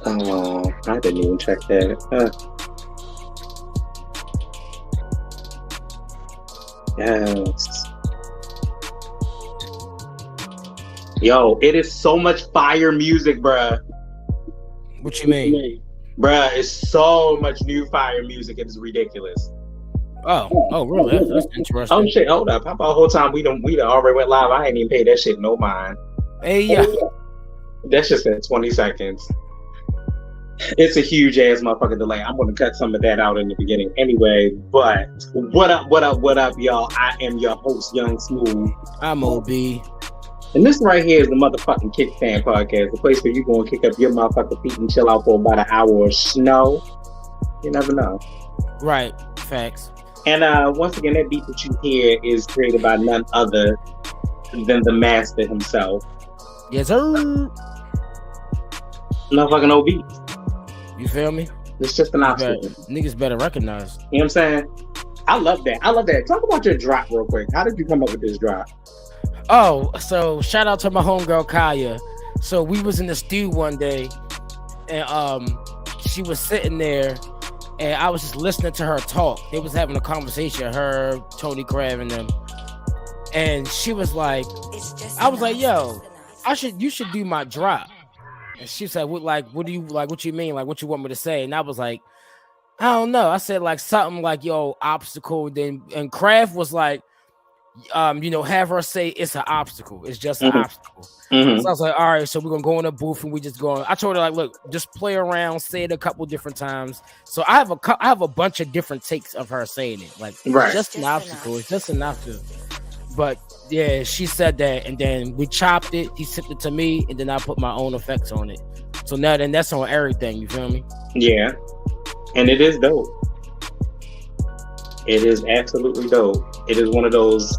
Oh, I didn't even check that. Yes. Yo, it is so much fire music, bruh. What you mean? Bruh, it's so much new fire music. It is ridiculous. Oh, really? That's interesting. Oh shit, hold up. How about the whole time we done already went live? I ain't even paid that shit no mind. Hey, yeah. That's just in 20 seconds. It's a huge ass motherfucking delay. I'm gonna cut some of that out in the beginning anyway. But what up, y'all? I am your host, Young Smooth. I'm OB. And this right here is the motherfucking Kickstand Podcast, the place where you go and kick up your motherfucking feet and chill out for about an hour of snow. You never know. Right. Facts. And once again, that beat that you hear is created by none other than the master himself. Yes, sir. Motherfucking OB. You feel me? It's just an obstacle. Niggas better recognize. You know what I'm saying? I love that. Talk about your drop real quick. How did you come up with this drop? Oh, so shout out to my homegirl Kaya. So we was in the stew one day, and she was sitting there, and I was just listening to her talk. They was having a conversation, her, Tony Crab, and them. And she was like, I was like, yo, you should do my drop. And she said, what do you like? What you mean? Like, what you want me to say? And I was like, I don't know. I said like something like, yo, obstacle. And Kraft was like, have her say it's an obstacle. It's just an obstacle. Mm-hmm. So I was like, all right, so we're gonna go in a booth and we just going. I told her like, look, just play around, say it a couple different times. So I have a bunch of different takes of her saying it. Like, right. It's just an obstacle. It's just an obstacle. But yeah, she said that, and then we chopped it. He sent it to me, and then I put my own effects on it. So now then, that's on everything. You feel me? Yeah, and it is dope. It is absolutely dope. It is one of those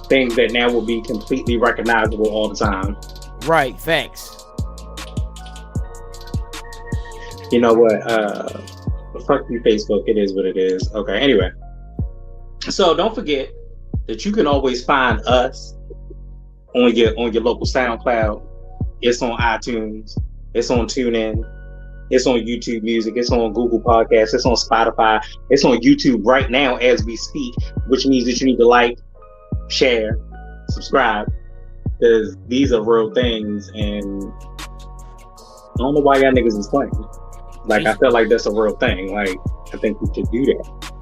things that now will be completely recognizable all the time. Right, facts. You know what? Fuck you, Facebook. It is what it is. Okay, anyway. So don't forget that you can always find us on your local SoundCloud. It's on iTunes. It's on TuneIn. It's on YouTube Music. It's on Google Podcasts. It's on Spotify. It's on YouTube right now as we speak, which means that you need to like, share, subscribe, because these are real things, and I don't know why y'all niggas is playing. Like, I feel like that's a real thing. Like, I think we should do that.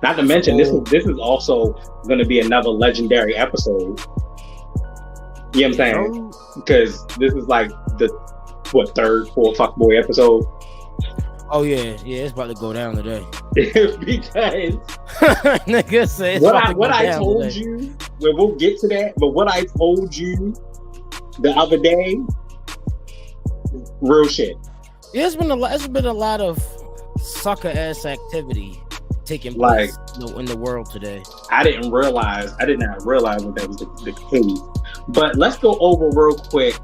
Not to mention, this is also going to be another legendary episode. You know what I'm saying? Because this is like the third, fourth fuckboy episode. Oh yeah, it's about to go down today. Because nigga said what I told today. You, we'll get to that. But what I told you the other day, real shit. It's been a lot of sucker ass activity taking place in the world today. I did not realize that that was the case. But let's go over real quick.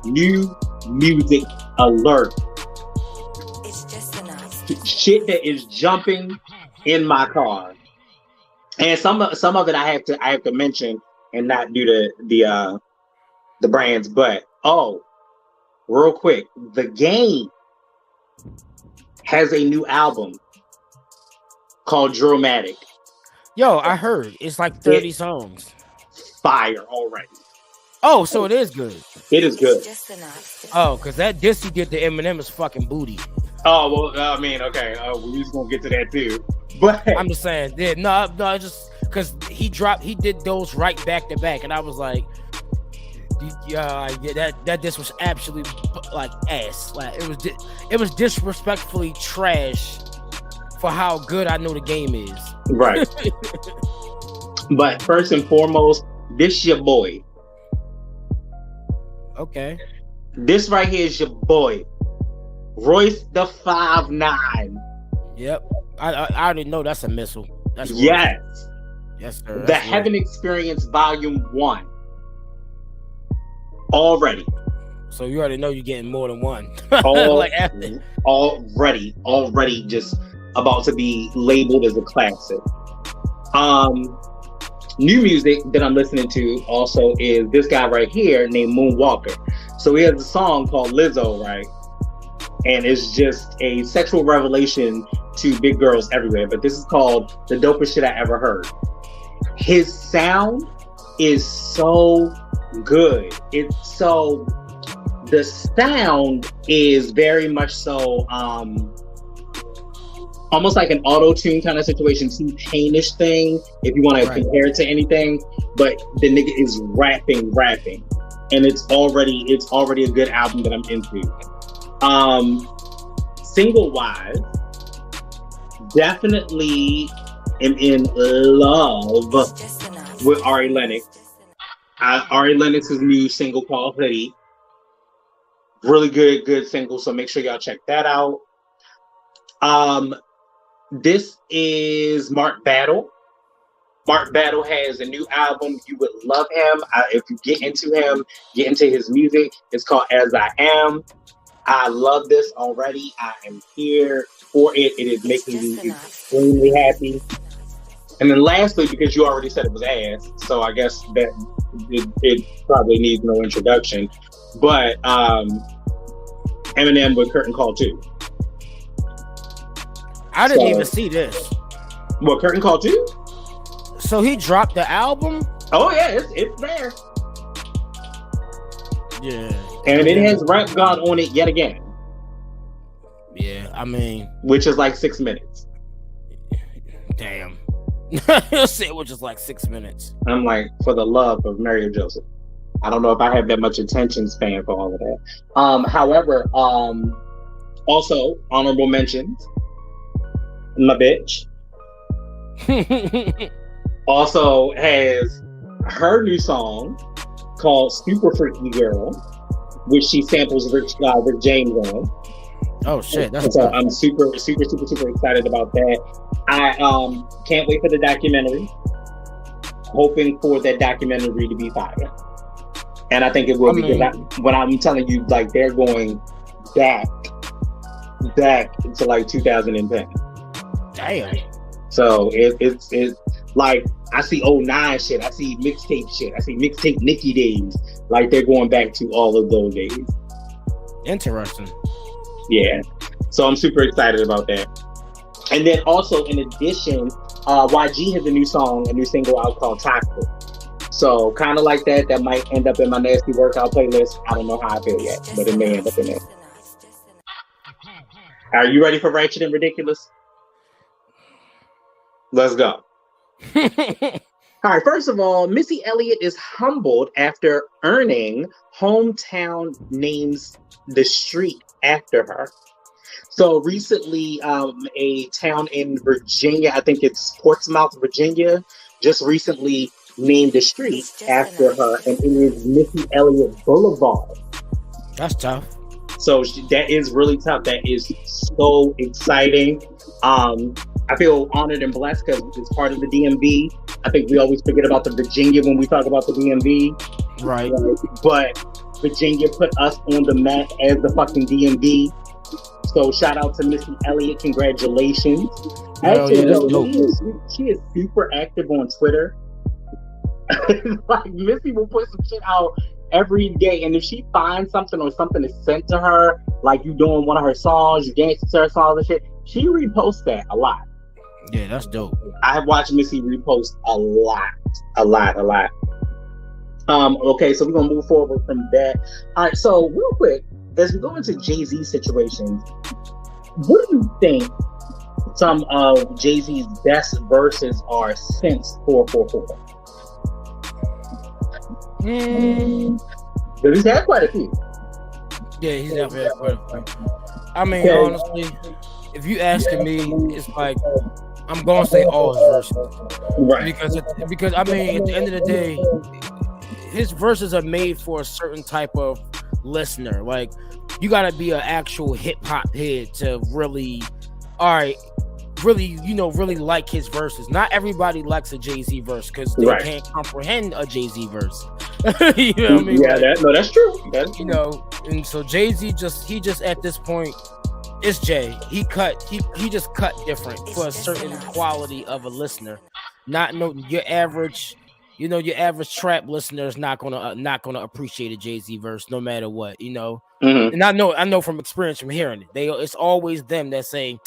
New music alert. It's just enough. Shit that is jumping in my car. And some of it I have to mention and not do the brands, but real quick, The Game has a new album called Dramatic. Yo, I heard it's like 30 songs. Fire already. Oh, so it is good. It is good. Oh, because that diss he did to Eminem is fucking booty. Oh, well, I mean, okay. We're just going to get to that too. But I'm just saying, no, just because he did those right back to back. And I was like, that diss was absolutely like ass. Like it was disrespectfully trash for how good I know the game is. Right. But first and foremost, this your boy. Okay. This right here is your boy, Royce the 5'9". Yep. I already know that's a missile. That's yes. Yes, sir. The Heaven Experience Volume 1. Already. So you already know you're getting more than one. Already just about to be labeled as a classic. New music that I'm listening to also is this guy right here named Moonwalker. So he has a song called Lizzo, right? and it's just a sexual revelation to big girls everywhere. But this is called The Dopest Shit I Ever Heard. His sound is so good. The sound is very much so almost like an auto-tune kind of situation, T-Painish thing, if you want to compare it to anything. But the nigga is rapping, and it's already a good album that I'm into. Single wise, definitely am in love with Ari Lennox. Ari Lennox's new single called Hoodie. Really good single, so make sure y'all check that out. This is Mark Battle. Mark Battle has a new album. You would love him. If you get into him, get into his music. It's called As I Am. I love this already. I am here for it. It is making me extremely happy. And then lastly, because you already said it was ass, so I guess that it probably needs no introduction. But Eminem with Curtain Call 2. I didn't even see this. What, Curtain Call 2? So he dropped the album? Oh yeah, it's there. Yeah. And it has Rap God on it yet again. Yeah, I mean, which is like 6 minutes. Damn. It was just like 6 minutes. I'm like, for the love of Mary and Joseph. I don't know if I have that much attention span for all of that. However, also honorable mentions. My bitch also has her new song called Super Freaky Girl, which she samples Rick James on. Oh shit! That's so I'm super excited about that. I can't wait for the documentary. Hoping for that documentary to be fire, and I think it will be. When I'm telling you, like they're going back to like 2010. Damn. So it's like I see 09 shit, I see mixtape shit, I see mixtape Nicki days. Like they're going back to all of those days. Interesting. Yeah. So I'm super excited about that. And then also in addition, YG has a new single out called Toxic. So kind of like that might end up in my nasty workout playlist. I don't know how I feel yet, but it may end up in there. Are you ready for Ratchet and Ridiculous? Let's go. All right, first of all, Missy Elliott is humbled after earning hometown names the street after her. So recently, a town in Virginia, I think it's Portsmouth, Virginia, just recently named the street after her, and it is Missy Elliott Boulevard. That's tough. So that is really tough. That is so exciting. I feel honored and blessed because it's part of the DMV. I think we always forget about the Virginia when we talk about the DMV. Right. But Virginia put us on the map as the fucking DMV. So shout out to Missy Elliott. Congratulations. Actually, she is super active on Twitter. Like Missy will put some shit out every day, and if she finds something or something is sent to her, like you doing one of her songs, you dancing to her songs and shit, she reposts that a lot. Yeah, that's dope. I've watched Missy repost a lot. Okay, so we're gonna move forward from that. All right, so real quick, as we go into Jay-Z situations, what do you think some of Jay-Z's best verses are since 444? But he's had quite a few. Yeah, he's definitely had quite a few. I mean, honestly, if you asking me, it's like I'm gonna say all his verses, right? Because I mean, at the end of the day, his verses are made for a certain type of listener. Like, you gotta be an actual hip hop head to really like his verses. Not everybody likes a Jay-Z verse because they can't comprehend a Jay-Z verse. You know what I mean? Yeah, that's true. You know, and so Jay-Z just at this point, it's Jay. He just cut different for a certain quality of a listener. Not your average trap listener is not gonna appreciate a Jay-Z verse no matter what. You know, And I know from experience from hearing it, it's always them that say,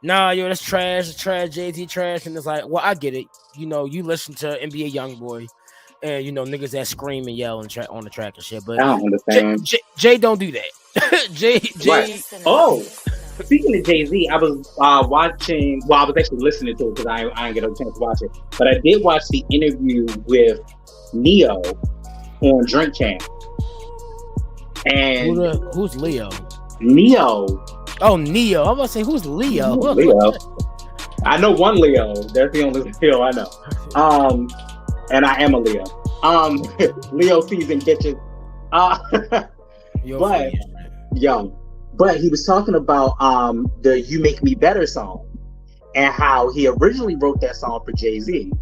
"Nah, yo, that's trash, Jay-Z trash," and it's like, well, I get it. You know, you listen to NBA YoungBoy, and you know niggas that scream and yell and on the track and shit. But I don't understand. Jay don't do that. Jay. Right. Oh, speaking of Jay-Z, I was watching. Well, I was actually listening to it because I didn't get a chance to watch it. But I did watch the interview with Neo on Drink Champ. And who's Leo? Neo. Oh, Neo. I'm about to say, who's Leo? Leo. I know one Leo. That's the only Leo I know. And I am a Leo. Leo season bitches. But he was talking about the "You Make Me Better" song and how he originally wrote that song for Jay-Z.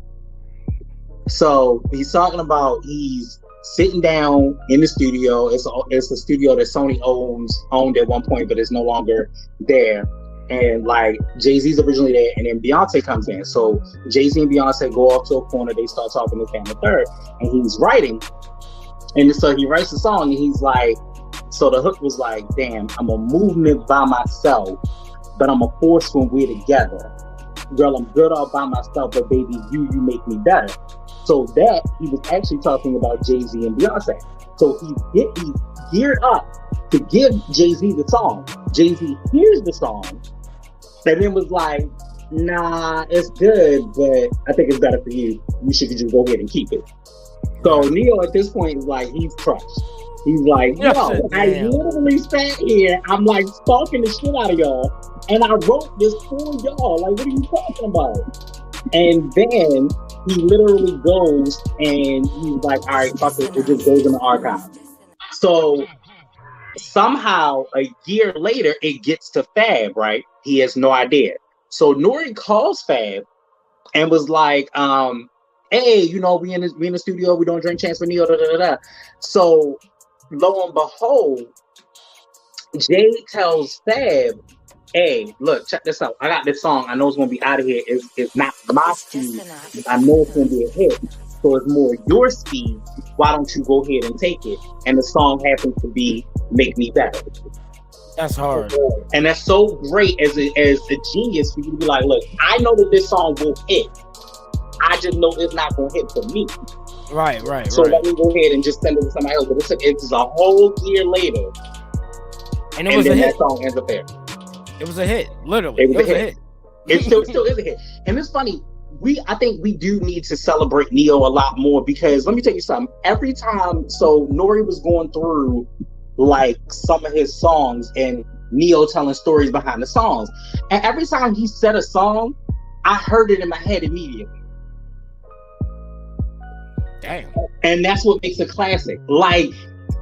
So he's talking about he's sitting down in the studio. It's a studio that Sony owned at one point, but it's no longer there. And like Jay-Z's originally there, and then Beyonce comes in. So Jay-Z and Beyonce go off to a corner. They start talking this, that, and the third. And he's writing. And so he writes the song, and he's like, so the hook was like, damn, I'm a movement by myself, but I'm a force when we're together. Girl, I'm good all by myself, but baby, you make me better. So that he was actually talking about Jay-Z and Beyonce. So he geared up to give Jay-Z the song. Jay-Z hears the song, and then was like, nah, it's good, but I think it's better for you. You should just go ahead and keep it. So Neo at this point is like, he's crushed. He's like, yo, I literally sat here, I'm like stalking the shit out of y'all, and I wrote this for y'all. Like, what are you talking about? And then he literally goes and he's like, all right, fuck it, it just goes in the archive. So somehow a year later, it gets to Fab, right? He has no idea. So Nori calls Fab and was like, hey, you know, we in the studio, we don't drink chance for Neo, da da da. So lo and behold, Jay tells Fab, hey, look, check this out. I got this song. I know it's gonna be out of here. It's not my speed. I know it's gonna be a hit. So it's more your speed. Why don't you go ahead and take it? And the song happens to be "Make Me Better." That's hard. And that's so great as a genius for you to be like, look, I know that this song will hit. I just know it's not gonna hit for me. Right. So let me go ahead and just send it to somebody else. But it's a whole year later. And it was a hit. That song ends up there. It was a hit, literally. It was a hit. It still is a hit. And it's funny, I think we do need to celebrate Neo a lot more, because let me tell you something. Every time, so Nori was going through like some of his songs and Neo telling stories behind the songs. And every time he said a song, I heard it in my head immediately. Damn. And that's what makes a classic. Like,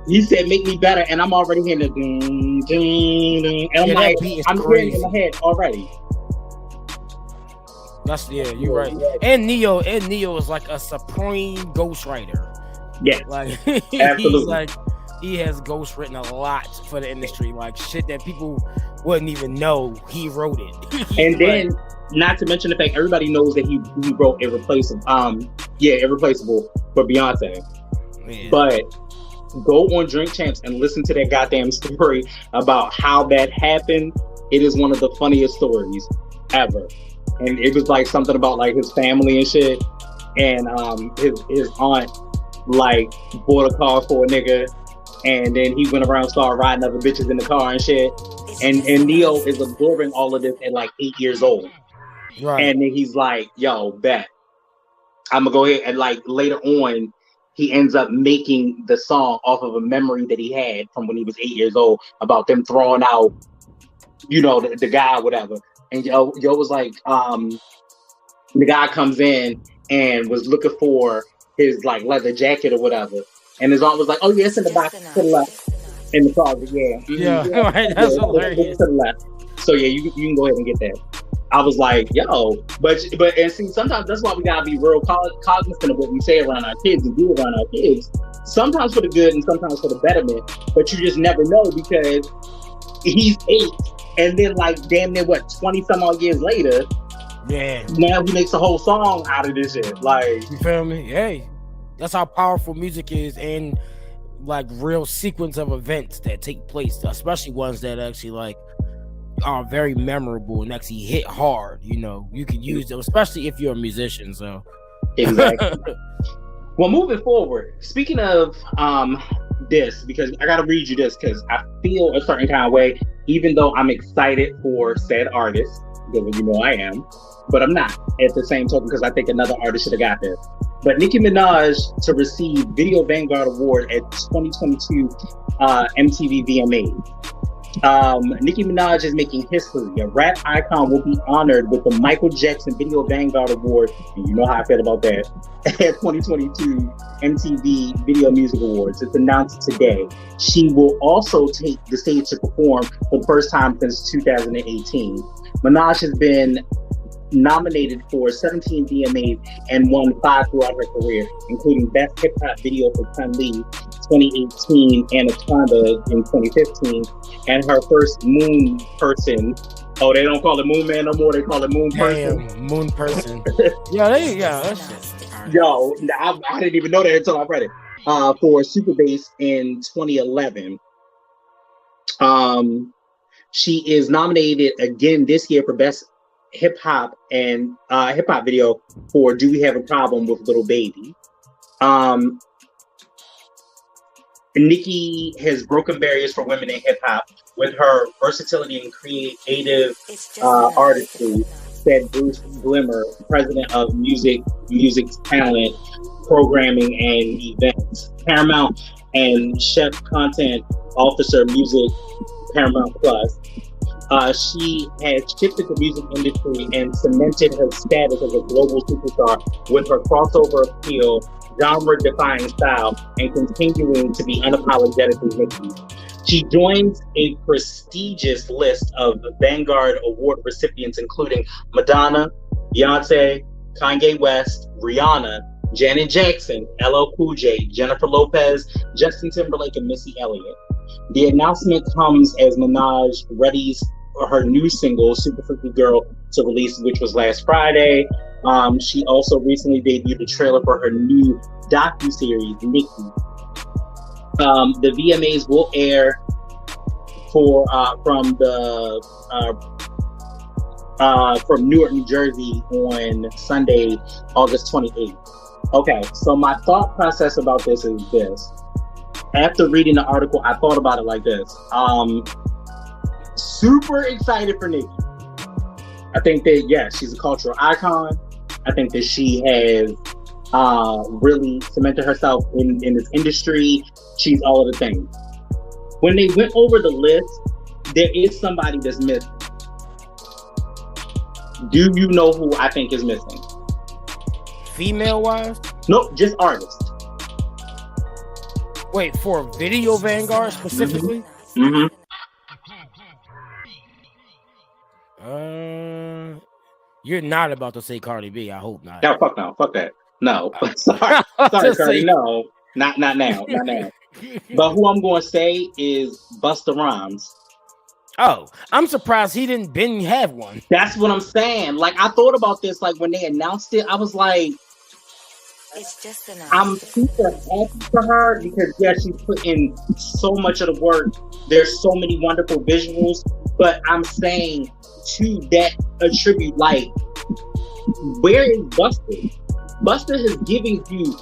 he said, "Make me better," and I'm already hearing the ding, ding, ding. And I'm like, I'm hearing it in my head already. You're right. And Neo is like a supreme ghostwriter. Yeah, like absolutely. He has ghostwritten a lot for the industry, like shit that people wouldn't even know he wrote it. And then, not to mention the fact everybody knows that he wrote Irreplaceable. Irreplaceable for Beyonce. Man. But go on Drink Champs and listen to that goddamn story about how that happened. It is one of the funniest stories ever. And it was like something about like his family and shit. And his aunt like bought a car for a nigga. And then he went around and started riding other bitches in the car and shit. And Neo is absorbing all of this at like 8 years old. Right. And then he's like, yo, bet. I'm gonna go ahead and like later on, he ends up making the song off of a memory that he had from when he was 8 years old about them throwing out, you know, the guy or whatever. And yo was like, the guy comes in and was looking for his like leather jacket or whatever. And his aunt was like, oh yeah, it's in the box to the left. In the closet, yeah. Yeah, right, that's hilarious. To the left. So yeah, you can go ahead and get that. I was like, yo, but and see, sometimes that's why we gotta be real cognizant of what we say around our kids and do around our kids. Sometimes for the good and sometimes for the betterment, but you just never know, because he's 8, and then like damn near 20 some odd years later, yeah, now he makes a whole song out of this shit. Like, you feel me? Hey, that's how powerful music is, and like real sequence of events that take place, especially ones that actually like are very memorable and actually hit hard. You know, you can use them, especially if you're a musician. So exactly. Well, moving forward, speaking of this, because I gotta read you this because I feel a certain kind of way, even though I'm excited for said artist, because you know I am, but I'm not at the same token because I think another artist should have got this. But Nicki Minaj to receive Video Vanguard Award at 2022 MTV VMAs. Nicki Minaj is making history. A rap icon will be honored with the Michael Jackson Video Vanguard Award, and you know how I feel about that, at 2022 MTV Video Music Awards. It's announced today. She will also take the stage to perform for the first time since 2018. Minaj has been nominated for 17 VMAs and won 5 throughout her career, including Best Hip Hop Video for Chun Li 2018, Anaconda in 2015, and her first Moon Person. Oh, they don't call it Moon Man no more. They call it Moon Person. Damn, Moon Person. That's just... Yo, I didn't even know that until I read it. For Super Bass in 2011. She is nominated again this year for Best Hip Hop and Hip Hop Video for Do We Have a Problem with Little Baby. Nicki has broken barriers for women in hip hop with her versatility and creative artistry, said Bruce Glimmer, president of Music's Talent, Programming and Events, Paramount, and Chef Content Officer, Music Paramount Plus. She has shifted the music industry and cemented her status as a global superstar with her crossover appeal, genre-defying style, and continuing to be unapologetically Nicki. She joins a prestigious list of Vanguard Award recipients, including Madonna, Beyonce, Kanye West, Rihanna, Janet Jackson, LL Cool J, Jennifer Lopez, Justin Timberlake, and Missy Elliott. The announcement comes as Minaj readies her new single, Super Freaky Girl, to release, which was last Friday. She also recently debuted a trailer for her new docuseries, Nicki. The VMAs will air from Newark, New Jersey on Sunday, August 28th. Okay, so my thought process about this is this. After reading the article, I thought about it like this. Super excited for Nicki. I think that, yes, she's a cultural icon. I think that she has really cemented herself in this industry. She's all of the things. When they went over the list, there is somebody that's missing. Do you know who I think is missing? Female-wise? Nope, just artist. Wait, for Video Vanguard specifically? Mm-hmm. You're not about to say Cardi B. I hope not. No, fuck that. No, sorry, Cardi. No, not now, not now. But who I'm going to say is Busta Rhymes. Oh, I'm surprised he didn't have one. That's what I'm saying. Like, I thought about this, like, when they announced it, I was like, it's just I'm super happy for her because, yeah, she's put in so much of the work. There's so many wonderful visuals, but I'm saying to that attribute, like, where is Busta? Busta is giving you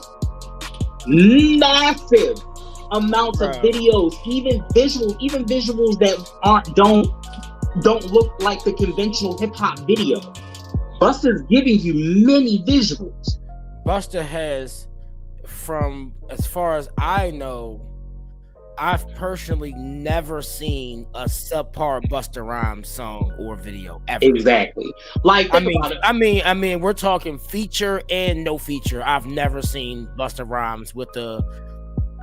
massive amounts of videos, even visuals that don't look like the conventional hip hop video. Busta's giving you many visuals. Busta has, from as far as I know, I've personally never seen a subpar Busta Rhymes song or video ever. Exactly. Like, I mean, we're talking feature and no feature. I've never seen Busta Rhymes with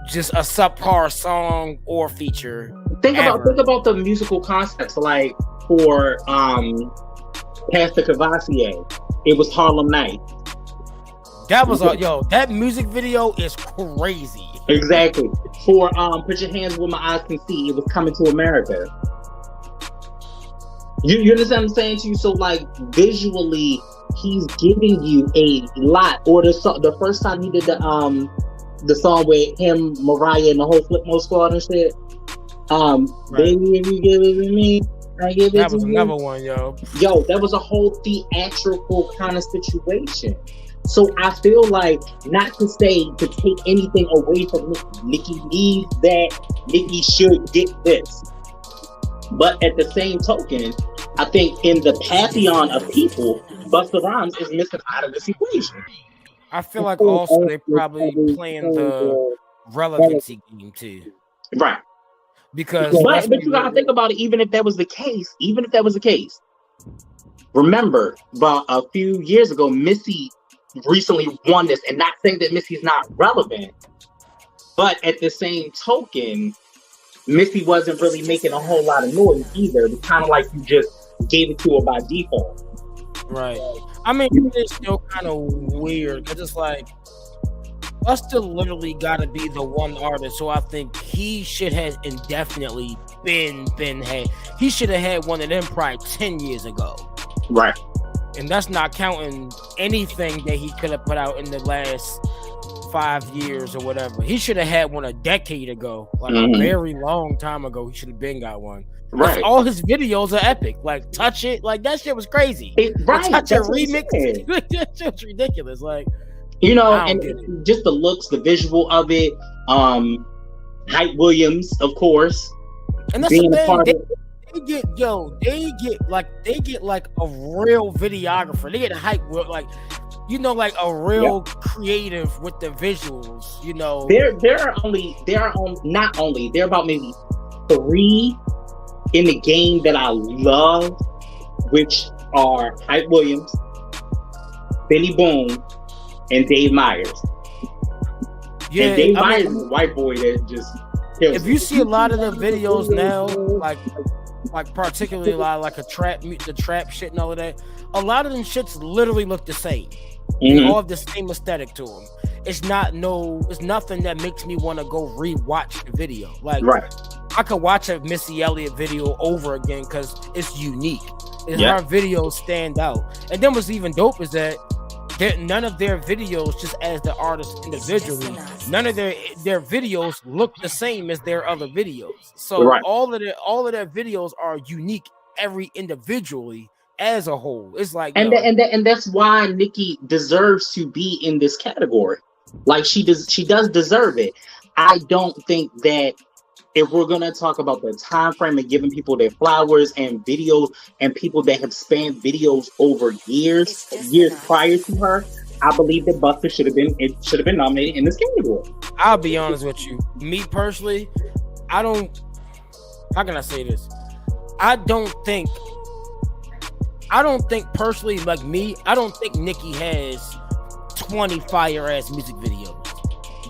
just a subpar song or feature. Think about the musical concepts. Like for Pastor Cavassier, it was Harlem Nights. That was that music video is crazy. Exactly. For Put Your Hands Where My Eyes Can See, it was Coming to America. You understand what I'm saying to you? So, like, visually, he's giving you a lot. Or the first time he did the song with him, Mariah, and the whole Flip Mode Squad and shit. Right. Baby, if you give it to me, I give it That to was you. another one, yo. Yo, that was a whole theatrical kind of situation. So I feel like, not to say to take anything away from Nicki. Nicki needs that. Nicki should get this. But at the same token, I think in the pantheon of people, Busta Rhymes is missing out of this equation. I feel like also they probably playing the relevancy game too. Right. Because but you gotta think about it, even if that was the case, remember about a few years ago, Missy recently won this, and not saying that Missy's not relevant, but at the same token, Missy wasn't really making a whole lot of noise either. It's kind of like you just gave it to her by default. Right. I mean, it's still kind of weird because it's like Busta literally got to be the one artist, so I think he should have indefinitely been had. He should have had one of them probably 10 years ago. Right. And that's not counting anything that he could have put out in the last 5 years or whatever. He should have had one a decade ago, like a very long time ago. He should have been got one. Right. All his videos are epic. Like Touch It, like that shit was crazy. Touch It remix, that shit was ridiculous. Like, you know, and just the looks, the visual of it. Hype Williams, of course, and that's the thing. They get like a real videographer. They get hype, like, you know, like a real creative with the visuals. You know, there are about maybe 3 in the game that I love, which are Hype Williams, Benny Boone, and Dave Myers. Yeah, and Dave Myers is a white boy that just kills. If you see a lot of the videos now, like particularly like the trap shit and all of that, a lot of them shits literally look the same. They all have the same aesthetic to them. It's nothing that makes me want to go rewatch the video. Like, I could watch a Missy Elliott video over again because it's unique. Her videos stand out. And then what's even dope is that none of their videos, just as the artists individually, none of their videos look the same as their other videos. So all of their videos are unique, every individually as a whole. It's like, and that's why Nicki deserves to be in this category. Like, she does deserve it. I don't think that if we're gonna talk about the time frame and giving people their flowers and videos and people that have spanned videos over years prior to her, I believe that Busta should have been nominated in this category. I'll be honest with you. Me personally, how can I say this? I don't think personally, like me, I don't think Nicki has 20 fire ass music videos.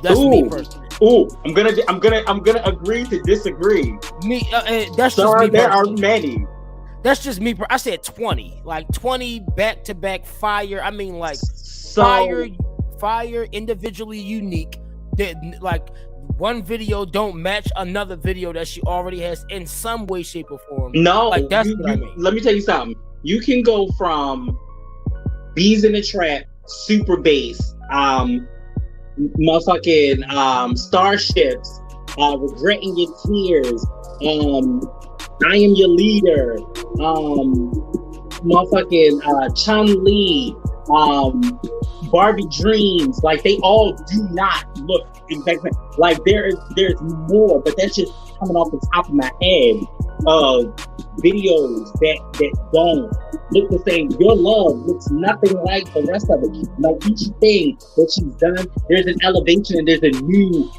That's me personally. I'm gonna agree to disagree. That's just me. There are many. That's just me. I said 20, like 20 back to back fire. I mean, like fire individually unique. That like one video don't match another video that she already has in some way, shape, or form. No, like that's what I mean. Let me tell you something. You can go from Bees in the Trap, Super Bass, motherfucking Starships, Regretting Your Tears, I Am Your Leader, motherfucking Chun-Li, Barbie Dreams. Like, they all do not look exactly like there's more, but that's just coming off the top of my head of videos that don't look the same. Your Love looks nothing like the rest of it. Like, each thing that she's done, there's an elevation and there's a new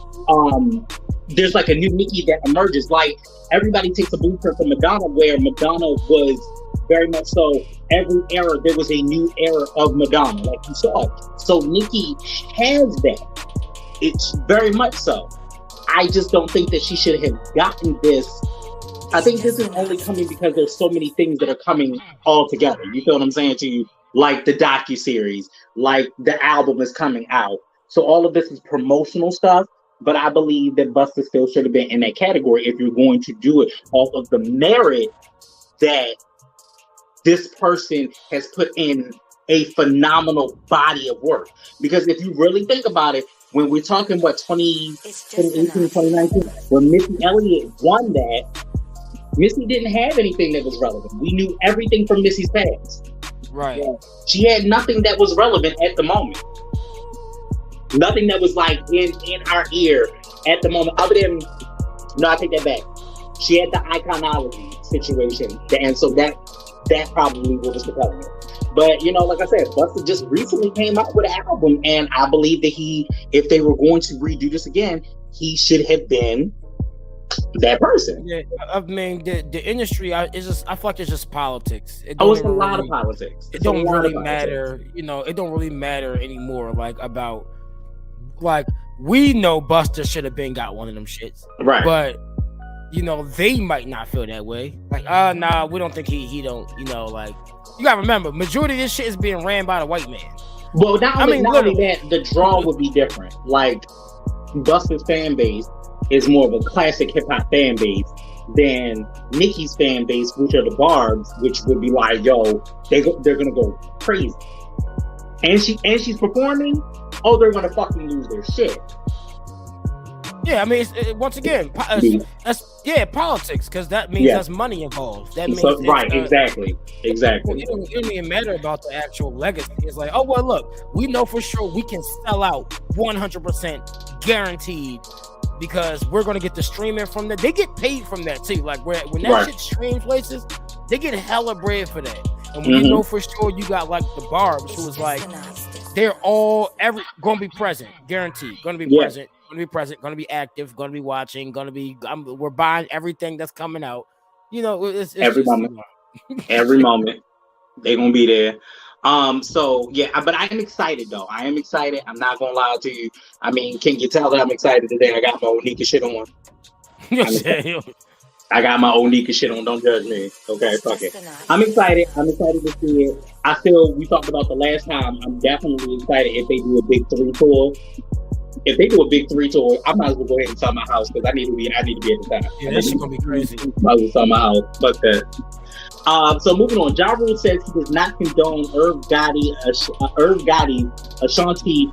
there's like a new Nicki that emerges. Like, everybody takes a blueprint from Madonna, where Madonna was very much so, every era there was a new era of Madonna, like you saw it. So Nicki has that. It's very much so. I just don't think that she should have gotten this. I think this is only coming because there's so many things that are coming all together. You feel what I'm saying to you? Like the docuseries, like the album is coming out. So all of this is promotional stuff, but I believe that Busta still should have been in that category if you're going to do it off of the merit that this person has put in a phenomenal body of work. Because if you really think about it, when we're talking, what, It's just 2018, enough. 2019, when Missy Elliott won that, Missy didn't have anything that was relevant. We knew everything from Missy's past. Right. She had nothing that was relevant at the moment. Nothing that was like in our ear at the moment, other than, no, I take that back. She had the iconology situation, and so that probably was the problem. But, you know, like I said, Busta just recently came out with an album, and I believe that if they were going to redo this again, he should have been that person. Yeah, I mean, the industry, I feel like it's just politics. It's a lot of politics. It don't really matter. You know, it don't really matter anymore. Like we know Busta should have been got one of them shits, right? But you know, they might not feel that way. Like, nah, we don't think he don't. You know, like you gotta remember, majority of this shit is being ran by the white man. Well, not only that, the draw would be different. Like Busta's fan base is more of a classic hip hop fan base than Nicki's fan base, which are the Barbs, which would be like, yo, they're gonna go crazy. And she's performing. Oh, they're gonna fucking lose their shit. Yeah, I mean, once again, that's politics, because that means there's money involved. That means right, exactly. It don't even matter about the actual legacy. It's like, oh well, look, we know for sure we can sell out 100% guaranteed, because we're gonna get the streaming from that. They get paid from that too. Like when that shit streams places, they get hella bread for that. And when you know for sure you got like the Barbs, who was like, they're all gonna be present, guaranteed, gonna be present. Gonna be present, gonna be active, gonna be watching, we're buying everything that's coming out. You know, it's every moment. Every moment they're gonna be there. So yeah, but I am excited though. I am excited. I'm not gonna lie to you. I mean, can you tell that I'm excited today? I got my Onika shit on. I got my Onika shit on. Don't judge me. Okay, fuck it. I'm excited. I'm excited to see it. I feel we talked about the last time. I'm definitely excited if they do a big 3 tour. If they do a big 3 tour, I might as well go ahead and sell my house, because I need to be at the time. Yeah, this is gonna be crazy. Might as well sell my house. Fuck that. So moving on, Ja Rule says he does not condone Irv Gotti's Ashanti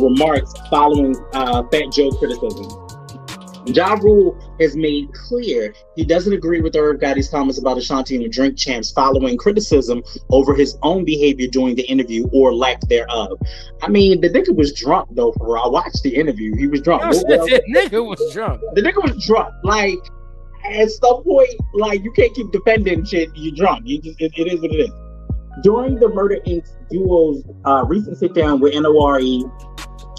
remarks following Fat Joe criticism. Ja Rule has made clear he doesn't agree with Irv Gotti's comments about Ashanti and the Drink Champs following criticism over his own behavior during the interview, or lack thereof. I mean, the nigga was drunk though. For I watched the interview, he was drunk. The nigga was drunk. The nigga was drunk. Like, at some point, like, you can't keep defending shit. You're drunk. It is what it is. During the Murder Inc. duo's recent sit down with NORE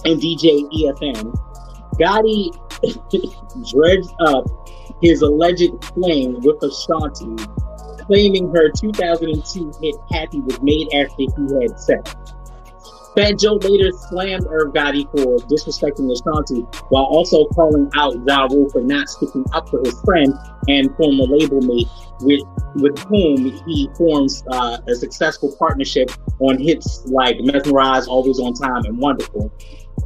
and DJ EFN, Gotti dredged up his alleged fling with Ashanti, claiming her 2002 hit Happy was made after he had sex. Fat Joe later slammed Irv Gotti for disrespecting Ashanti, while also calling out Ja Rule for not sticking up for his friend and former label mate, with whom he forms a successful partnership on hits like Mesmerize, Always on Time, and Wonderful.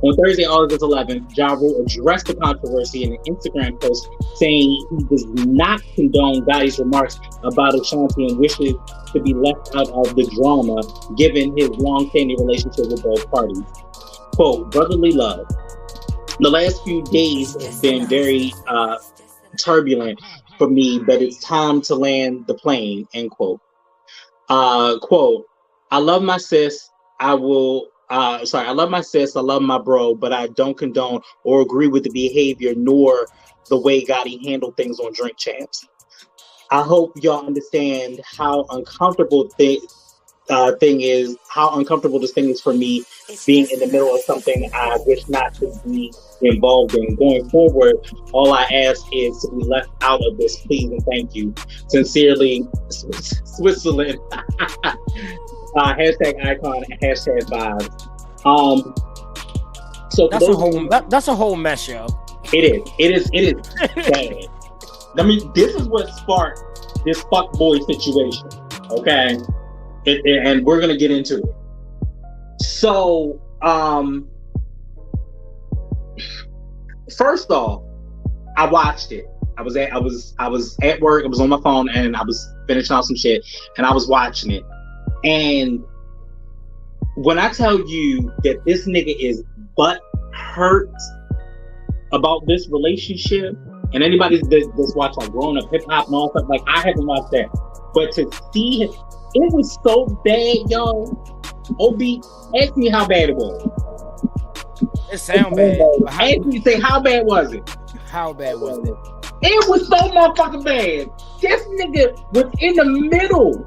On Thursday, August 11th, Ja Rule addressed the controversy in an Instagram post, saying he does not condone Gotti's remarks about Ashanti and wishes to be left out of the drama, given his long-standing relationship with both parties. Quote, brotherly love. The last few days have been very turbulent for me, but it's time to land the plane, end quote. Quote, I love my sis. I love my sis, I love my bro, but I don't condone or agree with the behavior nor the way Gotti handled things on Drink Champs. I hope y'all understand how uncomfortable this thing is for me, being in the middle of something I wish not to be involved in. Going forward, all I ask is to be left out of this, please and thank you. Sincerely, Switzerland. Hashtag icon, hashtag vibes. So that's a whole mess, yo. It is bad. I mean, this is what sparked this fuckboy situation. Okay, and we're gonna get into it. So, first off, I watched it. I was at work. I was on my phone and I was finishing off some shit, and I was watching it. And when I tell you that this nigga is butt hurt about this relationship, and anybody that's watched like growing up hip hop and all stuff, like I haven't watched that, but to see it was so bad, yo. OB, ask me how bad it was. It sound bad. Ask me, say how bad was it? How bad was it? It was so motherfucking bad. This nigga was in the middle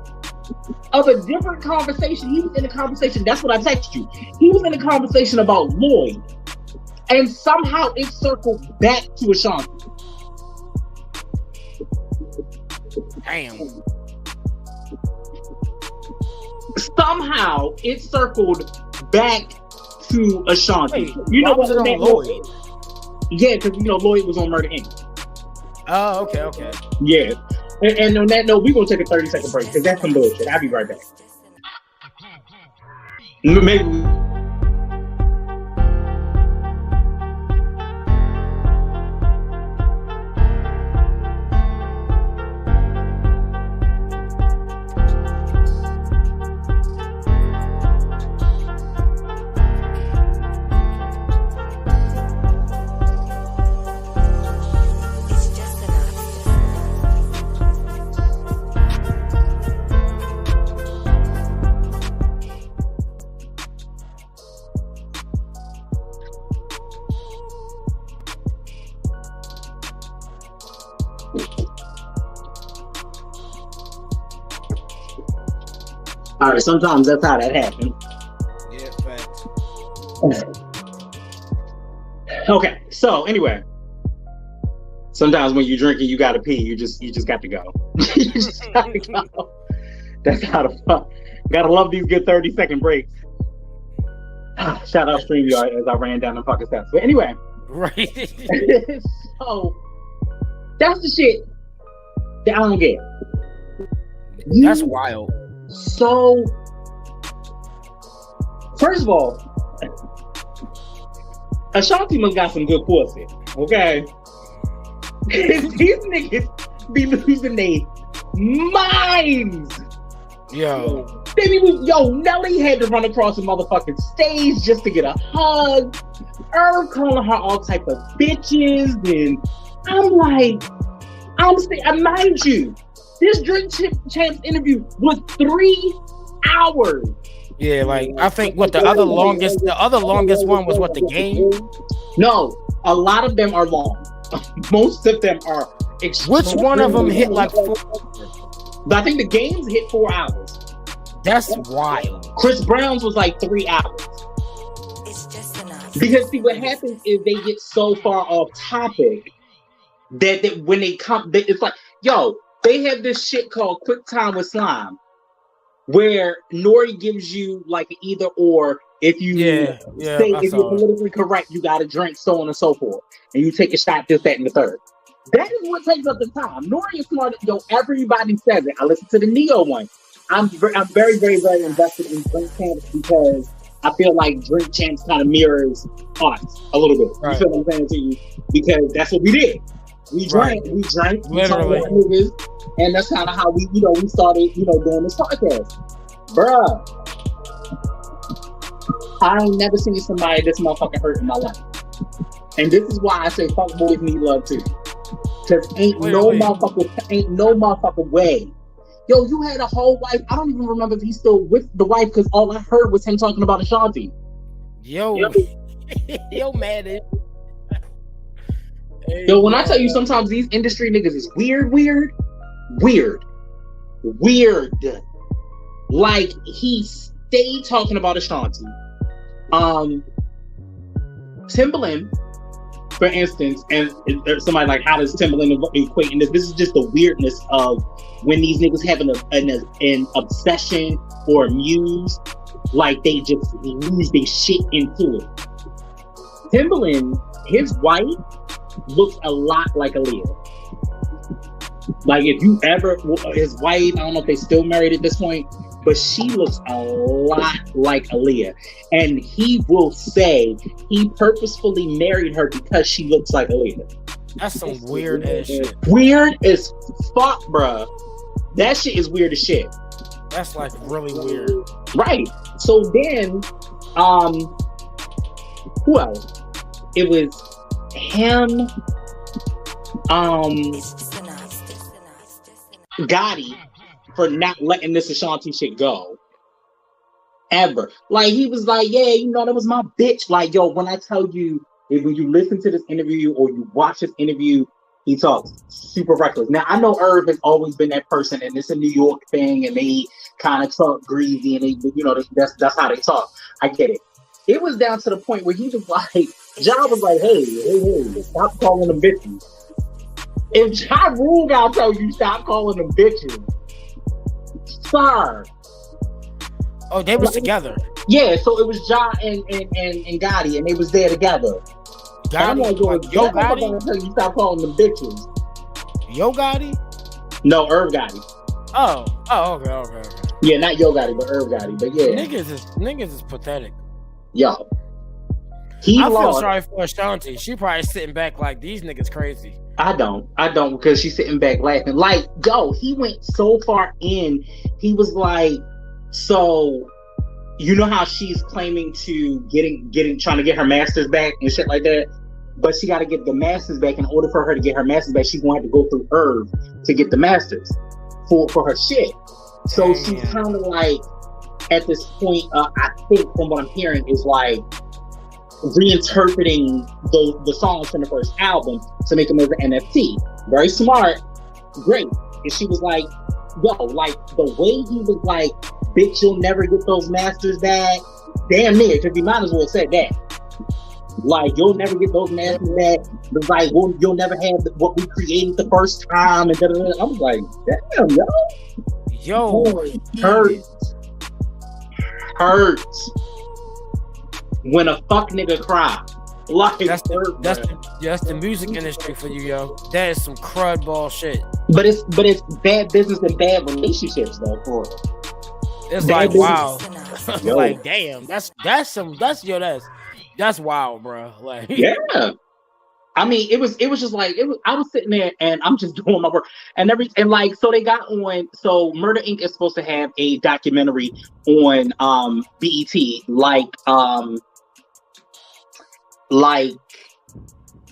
of a different conversation. He was in a conversation. That's what I texted you. He was in a conversation about Lloyd, and somehow it circled back to Ashanti. Damn. Somehow it circled back to Ashanti. Wait, you know what? Was it on Lloyd? Yeah, because Lloyd was on Murder Inc. Oh, okay. Yeah. And on that note, we're going to take a 30-second break because that's some bullshit. I'll be right back. Maybe. All right, sometimes that's how that happens. Yeah, facts. Okay, so anyway, sometimes when you're drinking, you gotta pee. You just got to go. You just gotta go. That's how the fuck. Gotta love these good 30-second breaks. Shout out StreamYard as I ran down the fucking steps. But anyway, right. So that's the shit that I don't get. That's wild. So, first of all, Ashanti must got some good pussy, okay? These niggas be losing their minds. Yo. Nelly had to run across the motherfucking stage just to get a hug. Irv calling her all type of bitches, and I'm like, mind you, this Drink Champs interview was 3 hours. Yeah, like I think what the other longest one was what, the game? No, a lot of them are long. Most of them are Which one of them hit like 4? I think the games hit 4 hours. That's wild. Chris Brown's was like 3 hours. It's just enough. Because see, what happens is they get so far off topic that when they come, it's like, yo, they have this shit called Quick Time with Slime, where Nori gives you like an either or. If you say if you're politically correct, you got to drink, so on and so forth, and you take a shot, this, that, and the third. That is what takes up the time. Nori is smart. Everybody says it. I listened to the Neo one. I'm very, very, very invested in Drink Champs because I feel like Drink Champs kind of mirrors us a little bit. Right. You feel what I'm saying to you? Because that's what we did. We drank, we talked about movies, and that's kind of how we started, doing this podcast. Bruh, I ain't never seen somebody this motherfucking hurt in my life. And this is why I say fuck Boyz Need Love Too. Cause ain't no motherfucker way. Yo, you had a whole wife. I don't even remember if he's still with the wife because all I heard was him talking about Ashanti. Yo, man. Yo, when I tell you sometimes these industry niggas is weird. Like he stayed talking about Ashanti. Timbaland, for instance, and somebody like, how does Timbaland equate in this? This is just the weirdness of when these niggas have an obsession or a muse, like they just lose their shit into it. Timbaland, his wife looks a lot like Aaliyah. Like if you ever, his wife, I don't know if they still married at this point, but she looks a lot like Aaliyah. And he will say he purposefully married her because she looks like Aaliyah. That's some weird ass shit. Weird as fuck, bruh. That shit is weird as shit. That's like really weird. Right. So then, who else? it was him, Gotti, for not letting this Ashanti shit go. Ever. Like, he was like, yeah, you know, that was my bitch. Like, yo, when I tell you, when you listen to this interview or you watch this interview, he talks super reckless. Now, I know Irv has always been that person, and it's a New York thing, and they kind of talk greasy, and they, you know, that's how they talk. I get it. It was down to the point where he was like, Ja was like, hey, stop calling them bitches. If Ja Rule gotta tell you stop calling them bitches, sir. Oh, they was together. Yeah, so it was Ja and Gotti, and they was there together. Gotti, I'm like, Yo Gotti? Tell you stop calling them bitches. Yo Gotti? No, Irv Gotti. Oh, okay. Yeah, not Yo Gotti, but Irv Gotti. But yeah, niggas is pathetic. Yo, I feel sorry for Ashanti. She probably sitting back like, these niggas crazy. I don't because she's sitting back laughing. Like, yo, he went so far in. He was like, so you know how she's claiming to trying to get her masters back and shit like that, but she got to get the masters back. In order for her to get her masters back, she's going to have to go through Irv to get the masters for her shit. So she's kind of like, at this point, I think from what I'm hearing is like reinterpreting the songs from the first album to make them as an NFT. Very smart, great. And she was like, yo, like the way he was like, bitch, you'll never get those masters back. Damn near, because he might as well said that. Like, you'll never get those masters back. It's like, well, you'll never have what we created the first time. And da-da-da. I was like, damn, yo. Boy, hurts when a fuck nigga cry. Like, that's the music industry for you, yo. That is some crud ball shit. But it's bad business and bad relationships though for it. It's bad like business. Wow. Like, damn, that's wild, bro. Like, yeah. I mean, it was just like I was sitting there and I'm just doing my work and like, so they got on. So Murder Inc. is supposed to have a documentary on BET, like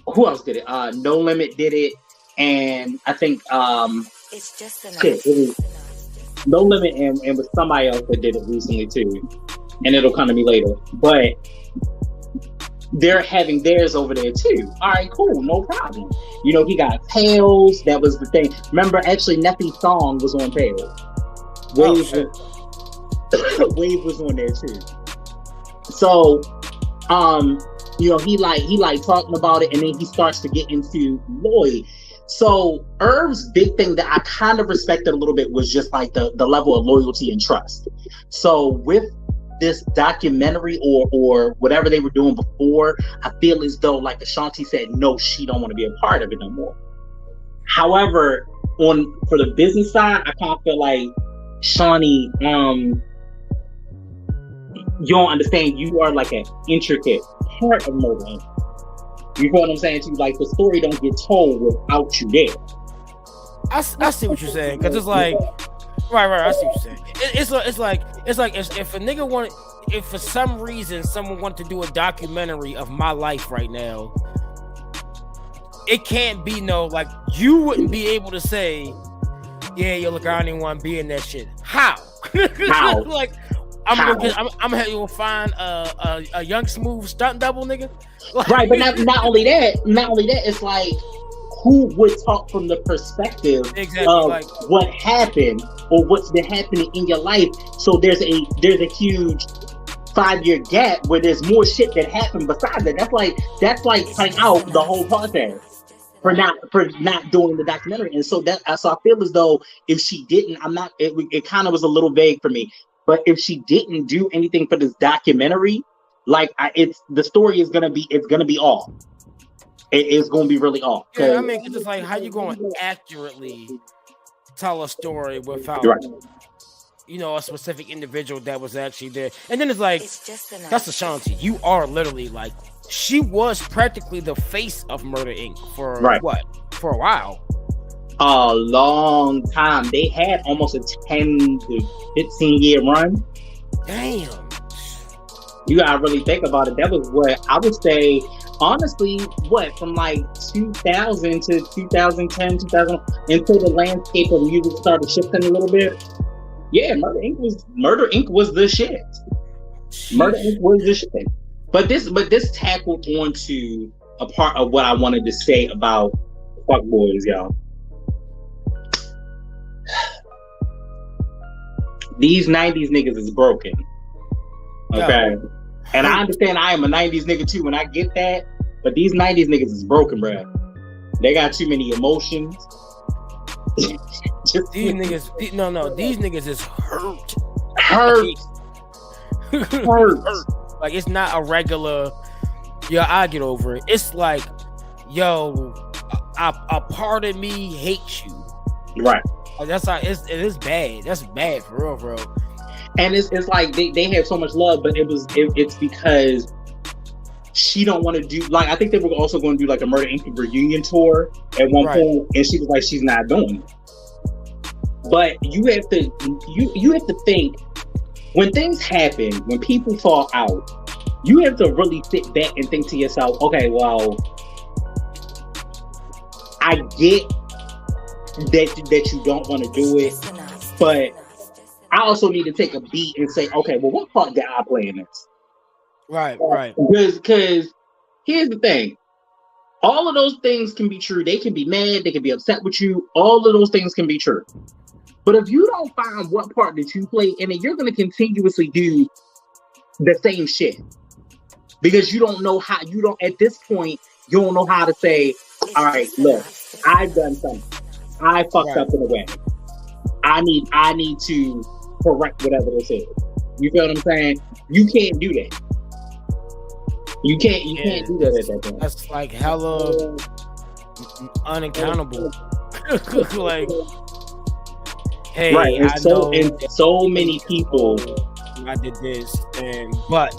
who else did it? No Limit did it, and I think it's just it was No Limit and with somebody else that did it recently too, and it'll come to me later. But they're having theirs over there too. All right, cool, no problem. You know, he got Tails. That was the thing. Remember, actually, Neffy's song was on Tails. Wave was on there too. So, you know, he like talking about it, and then he starts to get into Lloyd. So Irv's big thing that I kind of respected a little bit was just like the level of loyalty and trust. So with this documentary or whatever they were doing before, I feel as though, like Ashanti said, no, she don't want to be a part of it no more. However, for the business side, I kind of feel like Shawnee, you don't understand. You are like an intricate part of Murder Inc. You know what I'm saying? To like, the story don't get told without you there. I see what you're saying, because it's like, right. I see what you're saying. It's like if a nigga wanted, if for some reason someone wanted to do a documentary of my life right now, it can't be like, you wouldn't be able to say, yeah, yo, look, I don't even want to be in that shit. How? Like, I'm gonna find a young smooth stunt double nigga. Like, right, but not only that, it's like, who would talk from the perspective of like what happened or what's been happening in your life? So there's a huge 5-year gap where there's more shit that happened besides that. That's like cutting out the whole process for not doing the documentary. And so I feel as though if she didn't, it kind of was a little vague for me. But if she didn't do anything for this documentary, like the story is gonna be off. It's gonna be really off. Yeah, I mean, it's just like, how you going to accurately tell a story without, you know, a specific individual that was actually there? And then it's like, that's Ashanti. You are literally like, she was practically the face of Murder Inc. for for a while. A long time. They had almost a 10 to 15 year run. Damn. You gotta really think about it. That was what I would say. honestly, what, from like 2000 to 2010, 2000, until the landscape of music started shifting a little bit. Yeah, Murder Inc. was the shit. Murder Inc. was the shit. But this tackled onto a part of what I wanted to say about fuck boys, y'all. These 90s niggas is broken. Okay. Yo. And I understand I am a 90s nigga too, and I get that. But these 90s niggas is broken, bruh. They got too many emotions. These niggas, these niggas is hurt. Hurt. Like, it's not a regular, yo, I get over it. It's like, yo, a part of me hates you. Right. Like, that's how it is bad. That's bad for real, bro. And it's like they have so much love, but it's because she don't want to do, like, I think they were also going to do like a Murder Inc. reunion tour at one point, and she was like, she's not doing it. But you have to think, when things happen, when people fall out, you have to really sit back and think to yourself, okay, well, I get that you don't want to do it, but I also need to take a beat and say, okay, well, what part did I play in this? Right. Because here's the thing. All of those things can be true. They can be mad. They can be upset with you. All of those things can be true. But if you don't find what part that you play in it, you're going to continuously do the same shit. Because you don't know how, at this point, you don't know how to say, all right, look, I've done something. I fucked up in a way. I need to correct whatever this is. You feel what I'm saying? You can't do that. You can't do that at that point. That's like hella unaccountable. Like, hey, right. And I know so many people. I did this, but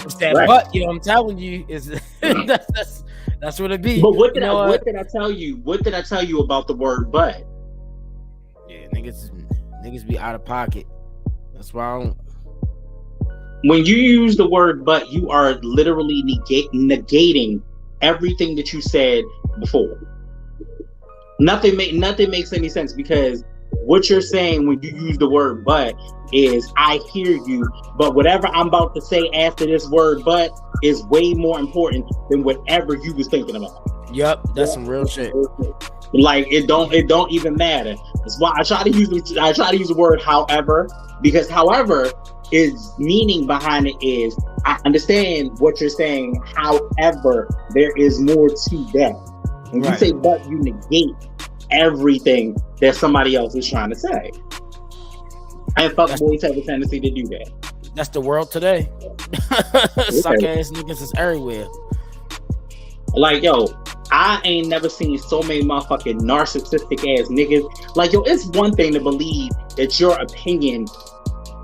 it's that. Right. But I'm telling you, is that's what it be. But what did I tell you? What did I tell you about the word "but"? Yeah, niggas be out of pocket. That's why I don't. When you use the word "but," you are literally negating everything that you said before. Nothing makes any sense, because what you're saying when you use the word "but" is, I hear you, but whatever I'm about to say after this word "but" is way more important than whatever you was thinking about. Yep, that's some real shit. Like, it don't even matter. That's why I try to use the word "however," because however is meaning behind it is, I understand what you're saying. However, there is more to that. When you say "but," you negate everything that somebody else is trying to say. And fuckboys have a tendency to do that. That's the world today. Suck ass niggas is everywhere. Like, yo, I ain't never seen so many motherfucking narcissistic ass niggas. Like, yo, it's one thing to believe that your opinion,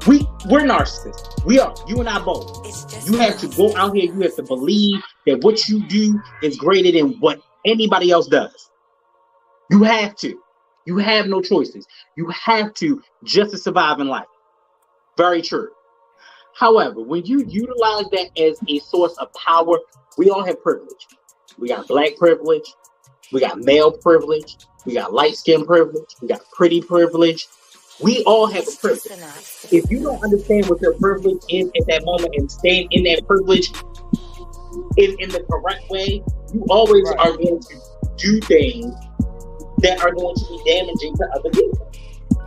we're narcissists. We are. You and I both. You have to go out here. You have to believe that what you do is greater than what anybody else does. You have to. You have no choices. You have to, just to survive in life. Very true. However, when you utilize that as a source of power, we all have privilege. We got black privilege. We got male privilege. We got light skin privilege. We got pretty privilege. We all have a privilege. If you don't understand what your privilege is at that moment and stand in that privilege in the correct way, you always are going to do things that are going to be damaging to other people.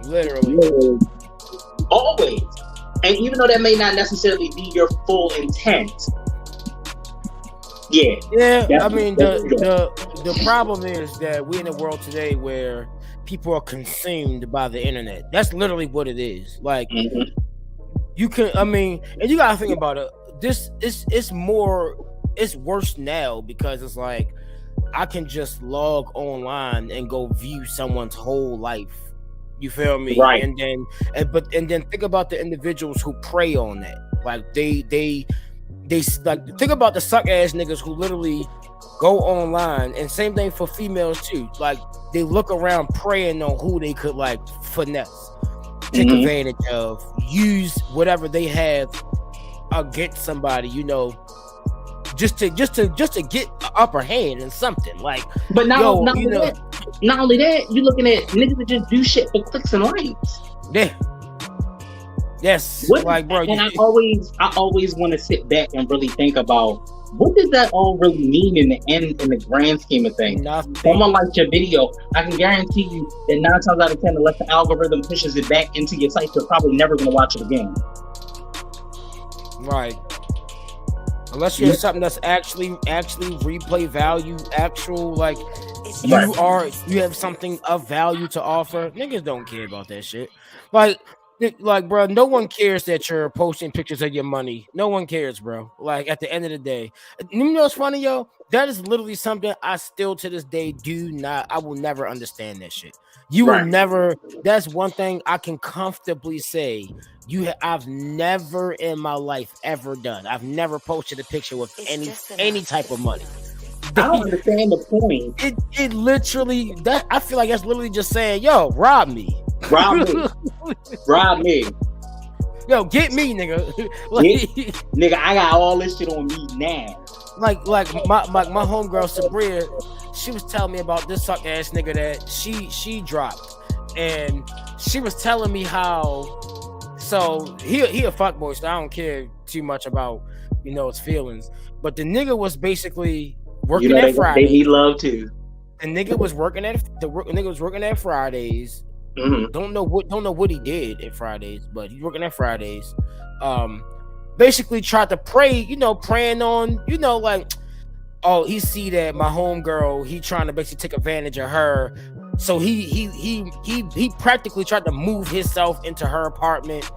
Literally. Always. And even though that may not necessarily be your full intent. Yeah. I mean, the problem is that we're in a world today where people are consumed by the internet. That's literally what it is. Like, you can, I mean, and you gotta think about it. It's worse now, because it's like, I can just log online and go view someone's whole life. You feel me? Right. And then think about the individuals who prey on that. Like, they like, think about the suck ass niggas who literally go online, and same thing for females too. Like, they look around preying on who they could like finesse, take advantage of, use whatever they have against somebody, just to get an upper hand in something. Like, but not only you know, that, you looking at niggas that just do shit for clicks and likes. yeah. Yes, like, bro. And I always want to sit back and really think about, what does that all really mean in the grand scheme of things? Someone likes your video, I can guarantee you that 9 times out of 10, unless the algorithm pushes it back into your site, you're probably never going to watch it again. Right. Unless you have something that's actually replay value, actual, like, you have something of value to offer. Niggas don't care about that shit. Like, bro, no one cares that you're posting pictures of your money. No one cares, bro. Like, at the end of the day, you know what's funny, yo? That is literally something I still to this day I will never understand that shit. You will never. That's one thing I can comfortably say. I've never in my life ever done. I've never posted a picture with any type of money. I don't understand the point. It literally, that I feel like that's literally just saying, yo, rob me. Rob me. Yo, get me, nigga. Nigga, I got all this shit on me now. Like my homegirl Sabria, she was telling me about this suck ass nigga that she dropped, and she was telling me how. So he a fuckboy, so I don't care too much about his feelings. But the nigga was basically working at Friday. They need love too. The nigga was working at Fridays. Mm-hmm. Don't know what he did at Fridays, but he's working at Fridays. Basically tried to pray, praying on, like, oh, he see that my homegirl, he trying to basically take advantage of her. So he practically tried to move himself into her apartment,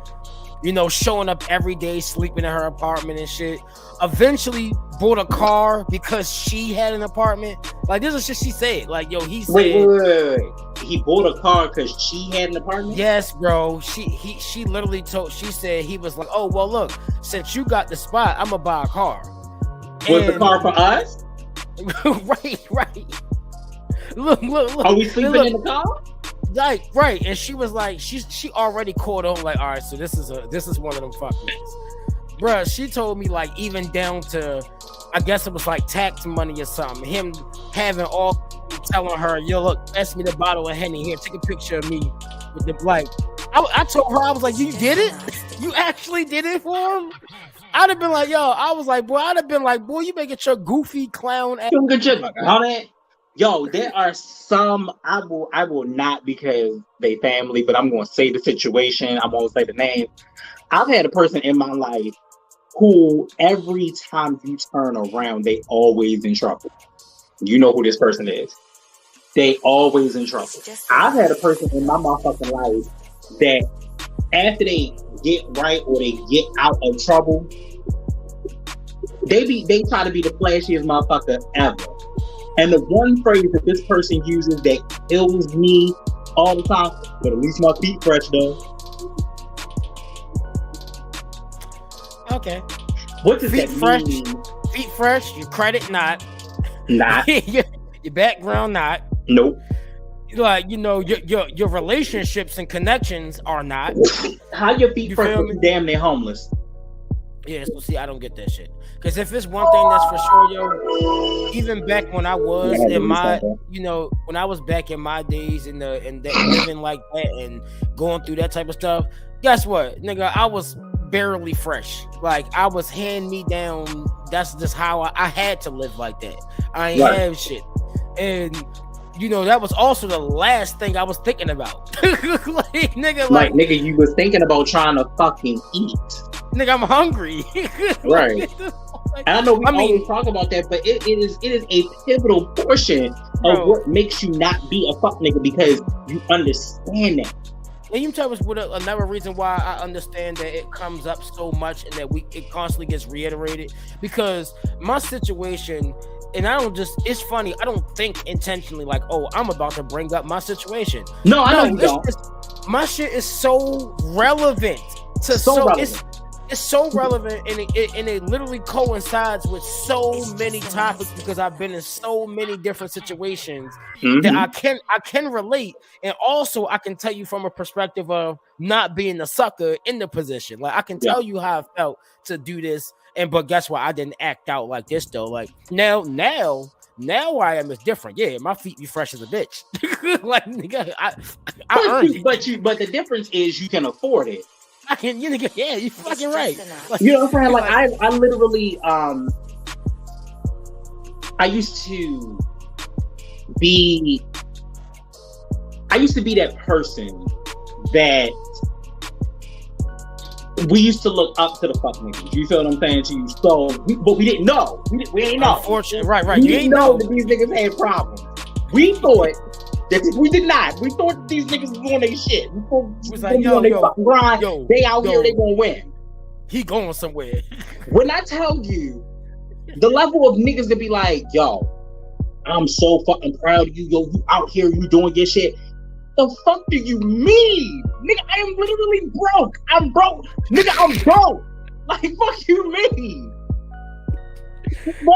showing up every day, sleeping in her apartment and shit. Eventually bought a car because she had an apartment. Like, this is shit she said. Like, yo, he said, wait. He bought a car because she had an apartment? Yes, bro. She literally she said, he was like, oh, well, look, since you got the spot, I'm gonna buy a car. Was the car for us? Right. Look. Are we sleeping in the car? Like, right. And she was like, she already caught on, like, all right, so this is one of them fuck niggas. Bruh, she told me, like, even down to, I guess it was like tax money or something. Him having all telling her, yo, look, pass me the bottle of Henny here, take a picture of me with the like. I told her, I was like, you did it? You actually did it for him? I'd have been like, boy, you make it your goofy clown ass. Yo, there are some I will not, because they family, but I'm gonna say the situation, I'm gonna say the name. I've had a person in my life who every time you turn around, they always in trouble. You know who this person is. They always in trouble. I've had a person in my motherfucking life that after they get right or they get out of trouble, they try to be the flashiest motherfucker ever. And the one phrase that this person uses that kills me all the time, but at least my feet fresh though. Okay. What does feet that fresh? mean? Feet fresh. Your credit not. your background not. Nope. Like, your relationships and connections are not. How your feet fresh? Damn, they're homeless. Yeah, so see, I don't get that shit. Because if it's one thing that's for sure, yo, even back when I was in my, when I was back in my days in living like that and going through that type of stuff, guess what, nigga, I was barely fresh. Like, I was hand me down. That's just how I had to live like that. I ain't have shit. And that was also the last thing I was thinking about. nigga, you was thinking about trying to fucking eat. Nigga, I'm hungry. Right. And I know we always talk about that, but it is a pivotal portion of what makes you not be a fuck nigga, because you understand that. And you tell us what another reason why I understand that it comes up so much and that it constantly gets reiterated, because my situation, and it's funny, I don't think intentionally like, oh, I'm about to bring up my situation. No, I know you don't. My shit is so relevant to it's so relevant, and it literally coincides with so many topics because I've been in so many different situations that I can relate, and also I can tell you from a perspective of not being a sucker in the position. Like I can tell you how I felt to do this, but guess what? I didn't act out like this though. Like now where I am is different. Yeah, my feet be fresh as a bitch. Like nigga, I earned it. But the difference is you can afford it. I can, you fucking right. Like, you know what I'm saying? Like I literally, I used to be that person that we used to look up to the fuck niggas. You feel what I'm saying to you? So, but we didn't know. We ain't know. Unfortunately, right. We didn't know that these niggas had problems. We thought that we did not. We thought that these niggas was doing their shit. We thought was like, yo, fucking grind. They out here, they gonna win. He going somewhere. When I tell you the level of niggas that be like, yo, I'm so fucking proud of you. Yo, you out here, you doing your shit. The fuck do you mean? Nigga, I am literally broke. I'm broke. Nigga, I'm broke. Like, fuck you mean?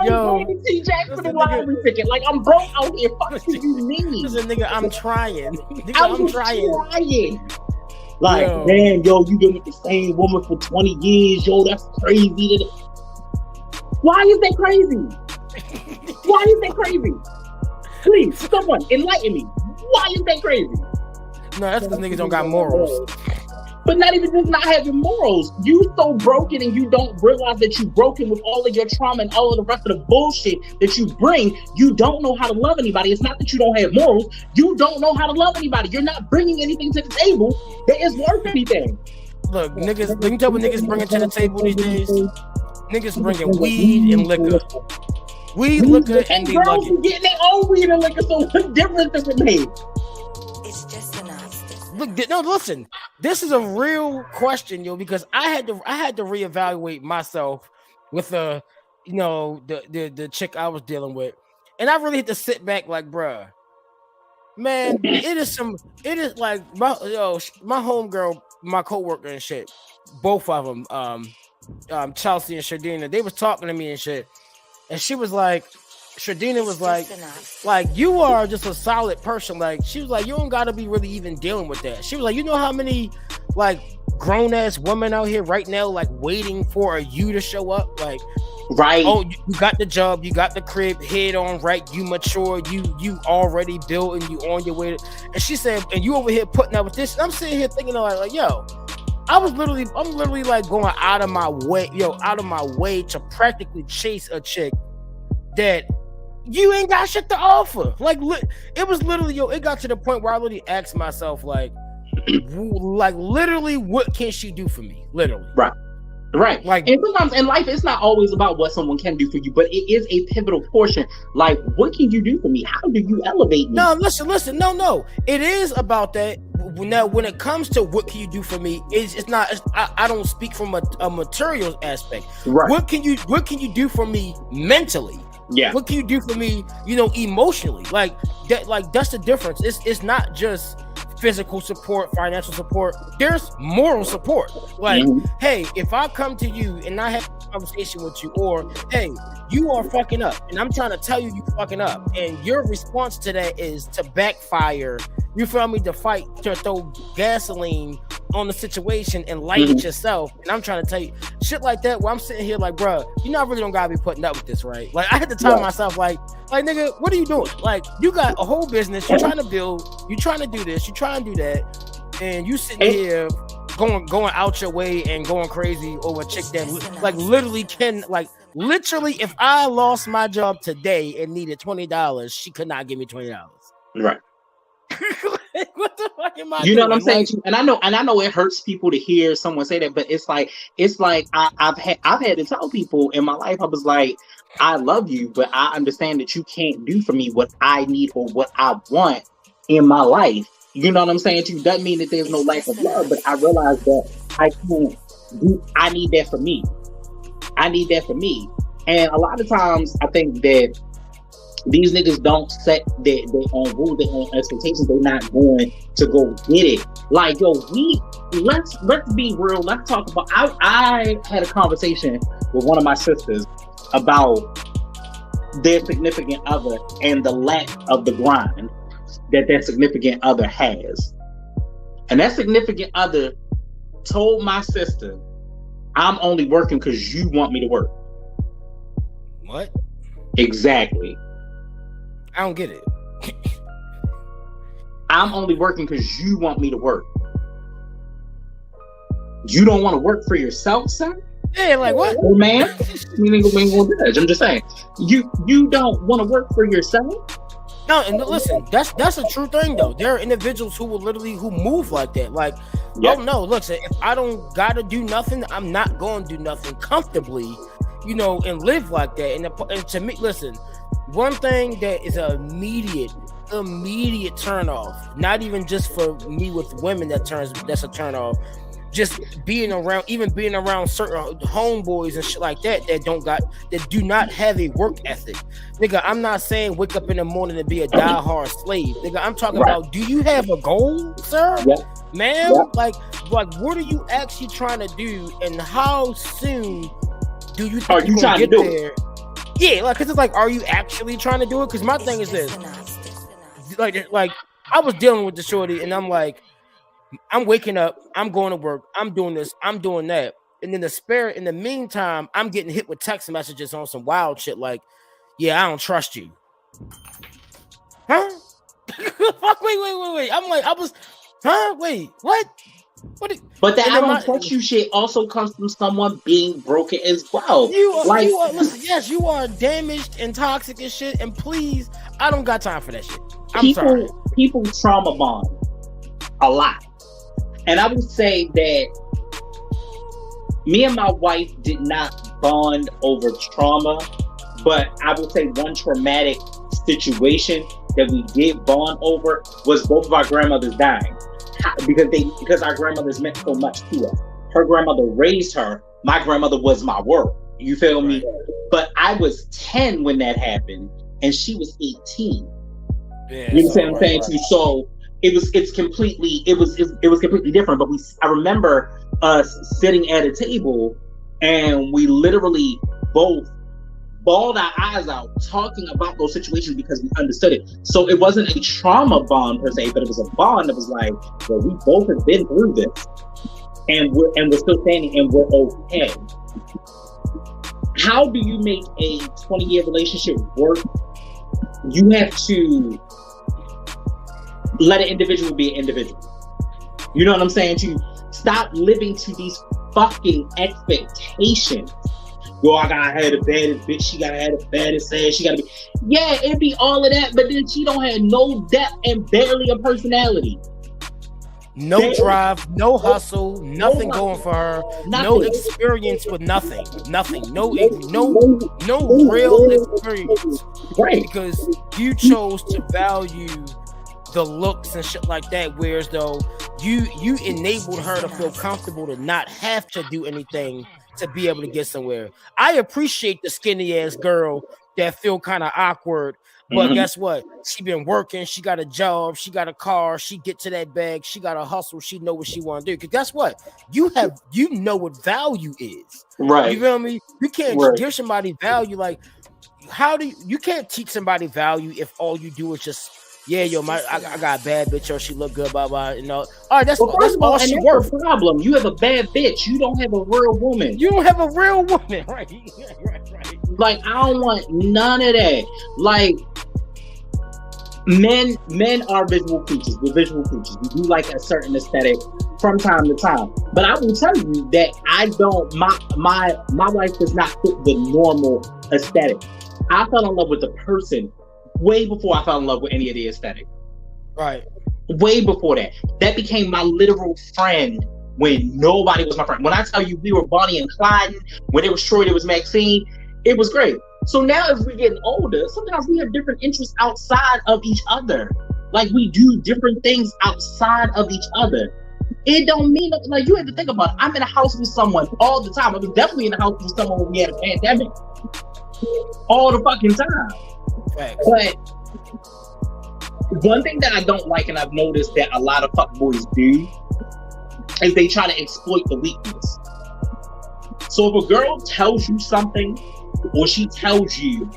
Yo, T Jackson and lottery ticket. Like, I'm broke out here. Fuck you mean? Listen, nigga, I'm trying. Nigga, I'm trying. Like, yo. Man, yo, you been with the same woman for 20 years. Yo, that's crazy. Why is that crazy? Why is that crazy? Please, someone enlighten me. Why is that crazy? No, that's because niggas don't got morals. But not even just not having morals. You so broken and you don't realize that you broken with all of your trauma and all of the rest of the bullshit that you bring. You don't know how to love anybody. It's not that you don't have morals. You don't know how to love anybody. You're not bringing anything to the table that is worth anything. Look, niggas, you can tell what niggas bringing to the table these days. Niggas bringing weed and liquor. Weed, liquor, and they girls getting their own weed and liquor, so what difference does it make? It's just an obstacle. Look, no, listen. This is a real question, yo, because I had to reevaluate myself with the chick I was dealing with, and I really had to sit back, like, bruh, man, it is like my homegirl, my coworker and shit, both of them, Chelsea and Shardina, they was talking to me and shit. And she was like, Shardina was like, you are just a solid person. Like, she was like, you don't gotta be really even dealing with that. She was like, you know how many like grown ass women out here right now, like waiting for you to show up? Like, right. Oh, you got the job, you got the crib, head on right, you mature, you already built and you on your way to, and she said, and you over here putting up with this. And I'm sitting here thinking like, yo, I'm literally like going out of my way to practically chase a chick that you ain't got shit to offer. Like, it was literally, it got to the point where I literally asked myself, like literally, what can she do for me? Literally. Right. Like, and sometimes in life, it's not always about what someone can do for you, but it is a pivotal portion. Like, what can you do for me? How do you elevate me? No, listen. No. It is about that. Now, when it comes to what can you do for me, it's not. I don't speak from a material aspect. Right. What can you do for me mentally? Yeah. What can you do for me? Emotionally. Like that. Like that's the difference. It's not just physical support, financial support. There's moral support. Like, hey, if I come to you and I have a conversation with you, or hey, you are fucking up, and I'm trying to tell you fucking up, and your response to that is to backfire. You feel me? To fight, to throw gasoline on the situation and light it yourself. And I'm trying to tell you shit like that where I'm sitting here like, bro, I really don't gotta be putting up with this, right? Like, I had to tell myself, like, nigga, what are you doing? Like, you got a whole business, you're trying to build, you're trying to do this, you're trying to do that, and you sitting here going out your way and going crazy over a chick that literally, if I lost my job today and needed $20, she could not give me $20. Right. What the fuck am I doing? What I'm saying? Like, and I know it hurts people to hear someone say that, but it's like I've had to tell people in my life, I was like, I love you, but I understand that you can't do for me what I need or what I want in my life. You know what I'm saying? To you, doesn't mean that there's no lack of love, but I realize that I need that for me. And a lot of times I think that These niggas don't set their own rules, their own expectations. They're not going to go get it. Like, yo, let's be real. Let's talk about. I had a conversation with one of my sisters about their significant other and the lack of the grind that their significant other has. And that significant other told my sister, I'm only working because you want me to work. What? Exactly. I don't get it. I'm only working because you want me to work. You don't want to work for yourself, son? Yeah, like what? Oh, man, you ain't gonna judge. I'm just saying, you don't want to work for yourself. No, and listen, that's a true thing though. There are individuals who will literally move like that. Like, oh no, look, if I don't gotta do nothing, I'm not going to do nothing comfortably, you know, and live like that. And to me, listen, one thing that is an immediate turn off, not even just for me with women that's a turn off. Just being around certain homeboys and shit like that that do not have a work ethic. Nigga, I'm not saying wake up in the morning and be a diehard slave. Nigga, I'm talking about, do you have a goal, sir? Yeah. Man, yeah. Like what are you actually trying to do, and how soon do you think you're gonna get there? Yeah, like, cause it's like, are you actually trying to do it? Cause my thing is this, like I was dealing with the shorty, and I'm like, I'm waking up, I'm going to work, I'm doing this, I'm doing that. And then in the meantime, I'm getting hit with text messages on some wild shit like, yeah, I don't trust you. Huh? Wait. I'm like, wait, what? But that I don't trust you shit also comes from someone being broken as well. Listen, yes, you are damaged and toxic and shit. And please, I don't got time for that shit. Sorry. People trauma bond a lot. And I would say that me and my wife did not bond over trauma, but I would say one traumatic situation that we did bond over was both of our grandmothers dying, because our grandmothers meant so much to us. Her grandmother raised her. My grandmother was my world. You feel me? But I was 10 when that happened, and she was 18. Yeah, you know what I'm saying? Right. So it was completely different. But I remember us sitting at a table, and we literally both bawled our eyes out talking about those situations because we understood it. So it wasn't a trauma bond per se, but it was a bond that was like, well, we both have been through this, and we're still standing, and we're okay. How do you make a 20-year relationship work? You have to let an individual be an individual. You know what I'm saying? To stop living to these fucking expectations. Yo, I gotta have the baddest bitch, she gotta have the baddest ass, she gotta be. Yeah, it'd be all of that, but then she don't have no depth and barely a personality. No drive, no hustle, nothing going for her, no experience with nothing. No real experience. Right. Because you chose to value the looks and shit like that, whereas though you enabled her to feel comfortable to not have to do anything to be able to get somewhere. I appreciate the skinny ass girl that feel kind of awkward, but guess what? She been working, she got a job, she got a car, she get to that bag, she got a hustle, she know what she want to do. Because guess what? You know what value is. Right. You feel me? You can't give somebody value. Like, you can't teach somebody value if all you do is just, yeah, yo, I got a bad bitch, or she look good, blah blah. You know, all right, that's all she worth. Problem. You have a bad bitch. You don't have a real woman. You don't have a real woman, right? Right. Like, I don't want none of that. Like, men are visual creatures. We're visual creatures. We do like a certain aesthetic from time to time. But I will tell you that I don't. My wife does not fit the normal aesthetic. I fell in love with the person way before I fell in love with any of the aesthetic. Right. Way before that. That became my literal friend when nobody was my friend. When I tell you we were Bonnie and Clyde, when it was Troy, it was Maxine, it was great. So now as we're getting older, sometimes we have different interests outside of each other. Like, we do different things outside of each other. It don't mean nothing. Like, you have to think about it. I'm in a house with someone all the time. I was definitely in a house with someone when we had a pandemic. All the fucking time. Facts. But one thing that I don't like, and I've noticed that a lot of fuckboys do, is they try to exploit the weakness. So if a girl tells you something, or she tells you,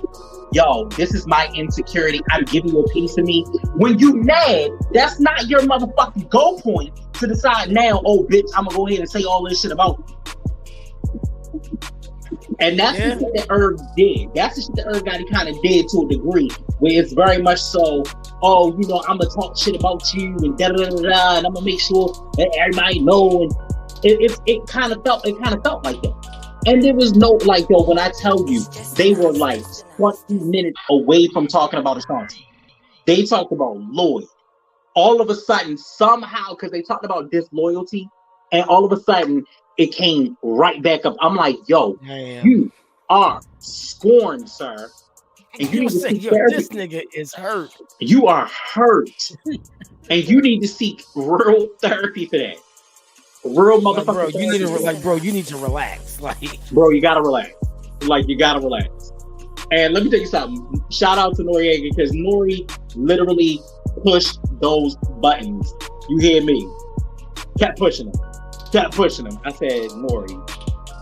yo, this is my insecurity, I'm giving you a piece of me. When you mad, that's not your motherfucking goal point to decide now, oh bitch, I'm gonna go ahead and say all this shit about you. And that's the shit that Irv did. That's the shit that Irv Gotti kind of did to a degree, where it's very much so, oh, you know, I'm gonna talk shit about you and da da da da, and I'm gonna make sure that everybody know. And it kind of felt like that. And there was no, like, yo, when I tell you, they were like 20 minutes away from talking about Ashanti. They talked about Lloyd. All of a sudden, somehow, because they talked about disloyalty, and all of a sudden, it came right back up. I'm like, yo, you are scorned, sir. And you need to seek therapy. This nigga is hurt. You are hurt. And you need to seek real therapy for that. Real motherfucker. Bro, you need to you need to relax. Like, bro, you gotta relax. Like, you gotta relax. And let me tell you something. Shout out to Noriega, because Nori literally pushed those buttons. You hear me? Kept pushing them. I said, Nori,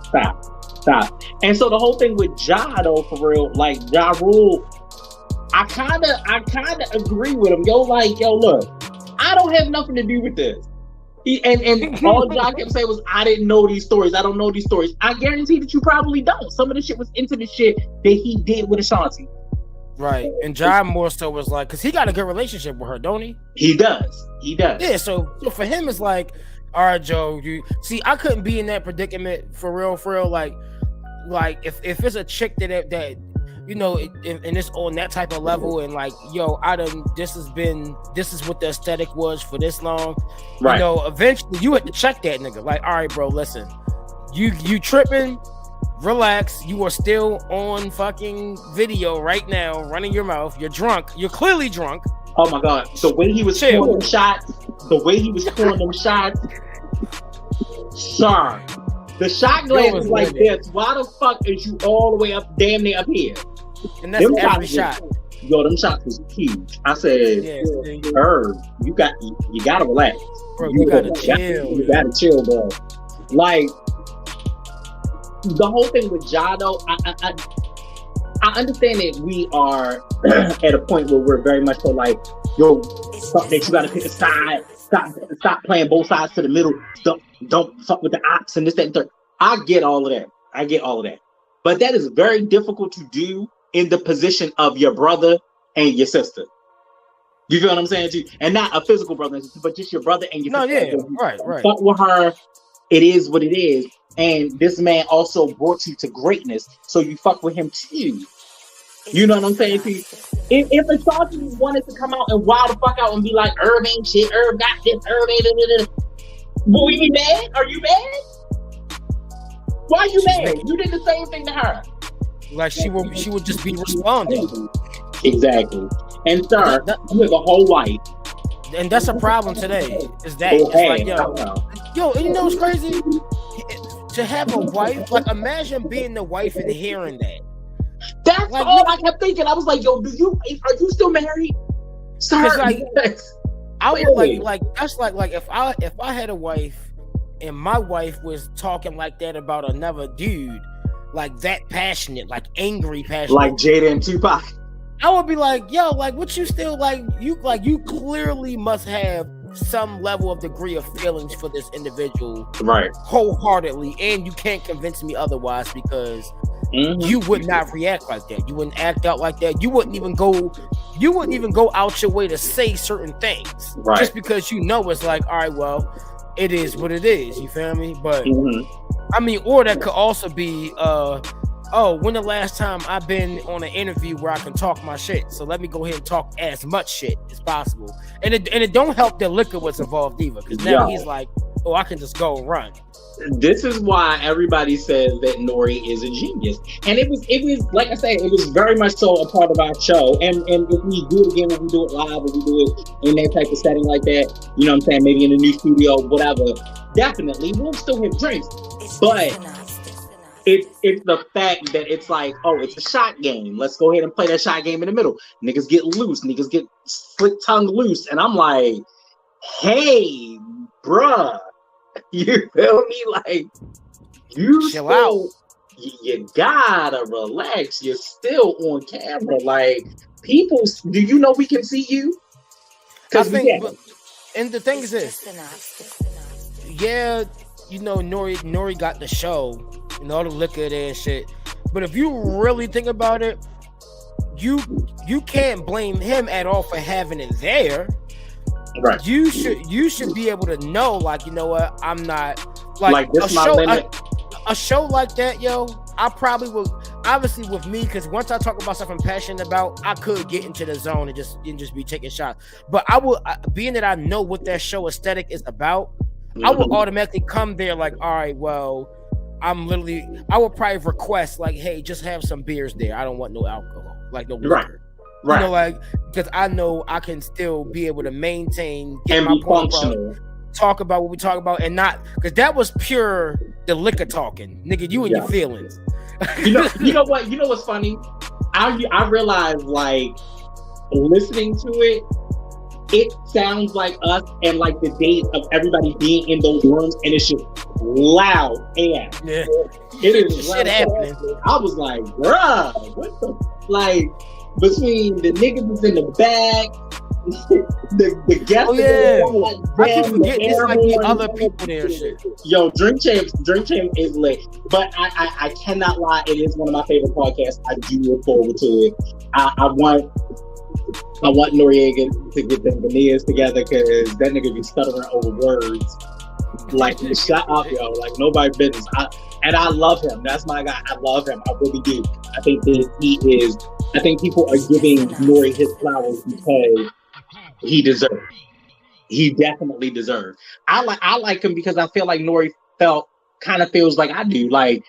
stop. And so the whole thing with Ja, though, for real, like Ja Rule, I kinda agree with him. Yo, look, I don't have nothing to do with this. And all Ja kept saying was, I didn't know these stories. I don't know these stories. I guarantee that you probably don't. Some of the shit was into the shit that he did with Ashanti. Right. And Ja more so was like, because he got a good relationship with her, don't he? He does. Yeah, so for him, it's like, all right, Joe, you see, I couldn't be in that predicament for real. Like if it's a chick that you know, and it's on that type of level, and like, yo, this is what the aesthetic was for this long. Right. You know, eventually you had to check that nigga. Like, all right, bro, listen, you tripping, relax. You are still on fucking video right now, running your mouth. You're drunk. You're clearly drunk. Oh my God. The way he was pouring them shots, sorry. The shot glass is like this. Why the fuck is you all the way up, damn near up here? And that's every shot. Yo, them shots was huge. I said, Herb, you gotta relax. Bro, you gotta chill. You gotta chill, bro. Like, the whole thing with Ja, though, I understand that we are at a point where we're very much so like, yo, fuck that, you gotta pick a side. Stop playing both sides to the middle. Don't fuck with the ops and this, that, and third. I get all of that. But that is very difficult to do in the position of your brother and your sister. You feel what I'm saying to you? And not a physical brother and sister, but just your brother and your sister. Right. Fuck with her. It is what it is. And this man also brought you to greatness, so you fuck with him too. You know what I'm saying to you? If Ashanti wanted to come out and wild the fuck out and be like, Herb ain't shit, Herb got this, Herb ain't, will we be mad? Are you mad? Why are you mad? You did the same thing to her. Like, she would just be responding. Exactly. And sir, you have a whole wife. And that's a problem today. Is that it's like, yo, and you know what's crazy? To have a wife, like, imagine being the wife and hearing that. That's like, all I kept thinking. I was like, yo, are you still married? Sorry. Like, I would like that's like if I had a wife and my wife was talking like that about another dude, like that passionate, like angry passionate, like Jada and Tupac, I would be like, yo, like, what you still like you clearly must have some level of degree of feelings for this individual, right, wholeheartedly, and you can't convince me otherwise, because you would not react like that. You wouldn't act out like that. You wouldn't even go out your way to say certain things, right, just because you know it's like, all right, well, it is what it is. You feel me? But I mean, or that could also be when the last time I've been on an interview where I can talk my shit, so let me go ahead and talk as much shit as possible. And it don't help that liquor was involved either, because now he's like, oh, I can just go and run. This is why everybody says that Nori is a genius. And it was like I say, it was very much so a part of our show. And if we do it again, when we do it live, or we do it in that type of setting like that, you know what I'm saying, maybe in a new studio, whatever, definitely we'll still have drinks. But It's the fact that it's like, oh, it's a shot game. Let's go ahead and play that shot game in the middle. Niggas get loose. Niggas get slick tongue loose. And I'm like, hey, bruh, you feel me? Like, you chill still, out. you gotta relax. You're still on camera. Like, people, do you know we can see you? I think, and the thing is this, yeah, you know, Nori got the show and all the liquor there and shit. But if you really think about it, you can't blame him at all for having it there. Right. You should be able to know, like, you know what, I'm not like this my limit. A show like that, yo, I probably will, obviously with me, because once I talk about stuff I'm passionate about, I could get into the zone and just be taking shots. But I will, being that I know what that show aesthetic is about, I will automatically come there like, all right, well, I would probably request like, hey, just have some beers there. I don't want no alcohol, like no liquor. Right. You know, like, because I know I can still be able to maintain, get and my be point functional. About, talk about what we talk about, and not, because that was pure the liquor talking, nigga. You and your feelings. You know what? You know what's funny? I realized, like, listening to it, it sounds like us and like the days of everybody being in those rooms, and it's just loud and yeah, it is shit happening. I was like, bruh, what the, like, between the niggas that's in the back, the guests, like, I keep forgetting it's like the other people there. Shit. Yo, Drink Champ is lit, but I cannot lie. It is one of my favorite podcasts. I do look forward to it. I want Noriega to get them veneers together, because that nigga be stuttering over words. Like, shut up, yo. Like, nobody business. I love him. That's my guy. I love him. I really do. I think that I think people are giving Nori his flowers because he deserves. He definitely deserves. I like him because I feel like Nori kind of feels like I do. Like,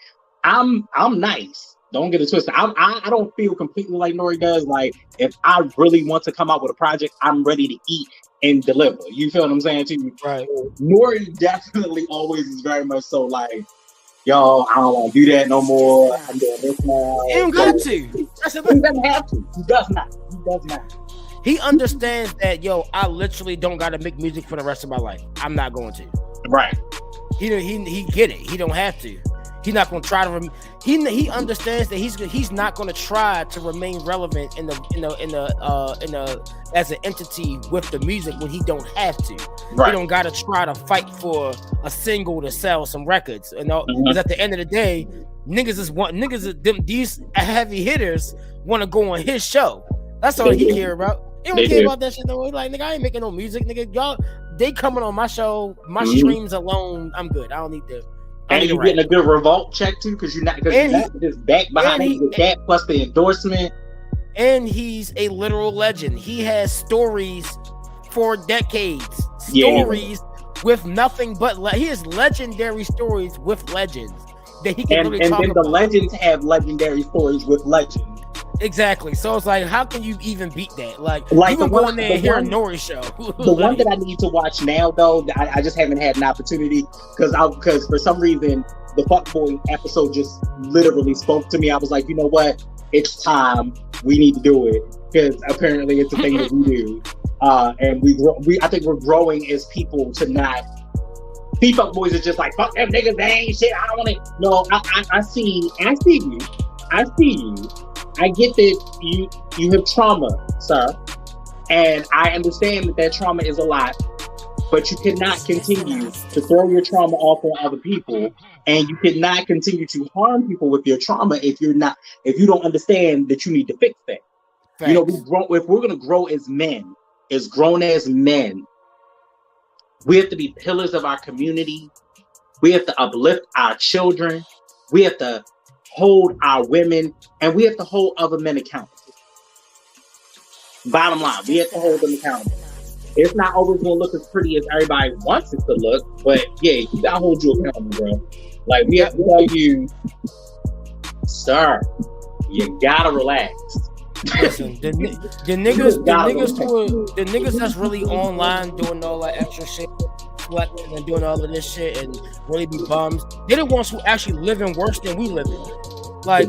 I'm nice. Don't get it twisted. I don't feel completely like Nori does. Like, if I really want to come out with a project, I'm ready to eat and deliver. You feel what I'm saying to you? Right. Nori definitely always is very much so like, yo, I don't want to do that no more. I'm doing this now. He don't got to. He doesn't have to. He does not. He understands that, yo, I literally don't got to make music for the rest of my life. I'm not going to. Right. He get it. He don't have to. He's not going to try to. He understands that he's not going to try to remain relevant in the as an entity with the music when he don't have to. Right. He don't got to try to fight for a single to sell some records. You know, because at the end of the day, these heavy hitters want to go on his show. That's all he care about. He don't care about that shit no way. Like, nigga, I ain't making no music, nigga. Y'all, they coming on my show, my streams alone. I'm good. I don't need them. And you getting a good revolt check too, because you're not just back behind him with that plus the endorsement. And he's a literal legend. He has stories for decades. Stories with nothing but he has legendary stories with legends that he can really talk about. And then the legends have legendary stories with legends. Exactly. So it's like, how can you even beat that? Like you can go in there and hear a Nori show. The one that I need to watch now, though, I just haven't had an opportunity because for some reason the Fuckboy episode just literally spoke to me. I was like, you know what? It's time. We need to do it, because apparently it's a thing that we do, and I think we're growing as people to not. These fuckboys are just like, fuck them niggas. They ain't shit. I don't want it. No, I see you. I get that you have trauma, sir, and I understand that trauma is a lot, but you cannot continue to throw your trauma off on other people, and you cannot continue to harm people with your trauma if you don't understand that you need to fix that. Thanks. You know, if we're gonna grow as men, as grown as men, we have to be pillars of our community. We have to uplift our children. We have to hold our women, and we have to hold other men accountable. Bottom line, we have to hold them accountable. It's not always going to look as pretty as everybody wants it to look, but yeah, you got to hold you accountable, bro. Like, we have to tell you, sir, you got to relax. Listen, the niggas that's really online doing all that extra shit, collecting and doing all of this shit and really be bums. They're the ones who actually living worse than we living. Like,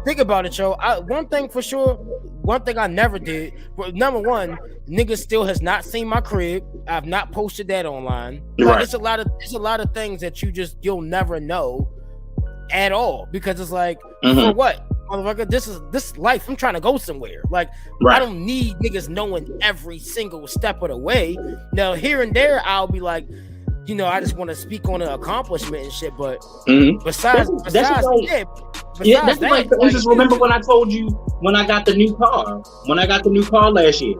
think about it, yo. One thing for sure, one thing I never did. But number one, niggas still has not seen my crib. I've not posted that online. Like, it's a lot of things that you'll never know at all, because it's like, for what? Motherfucker, this is life. I'm trying to go somewhere. Like, I don't need niggas knowing every single step of the way. Now, here and there, I'll be like, you know, I just want to speak on an accomplishment and shit. But besides that, just remember when I told you when I got the new car last year.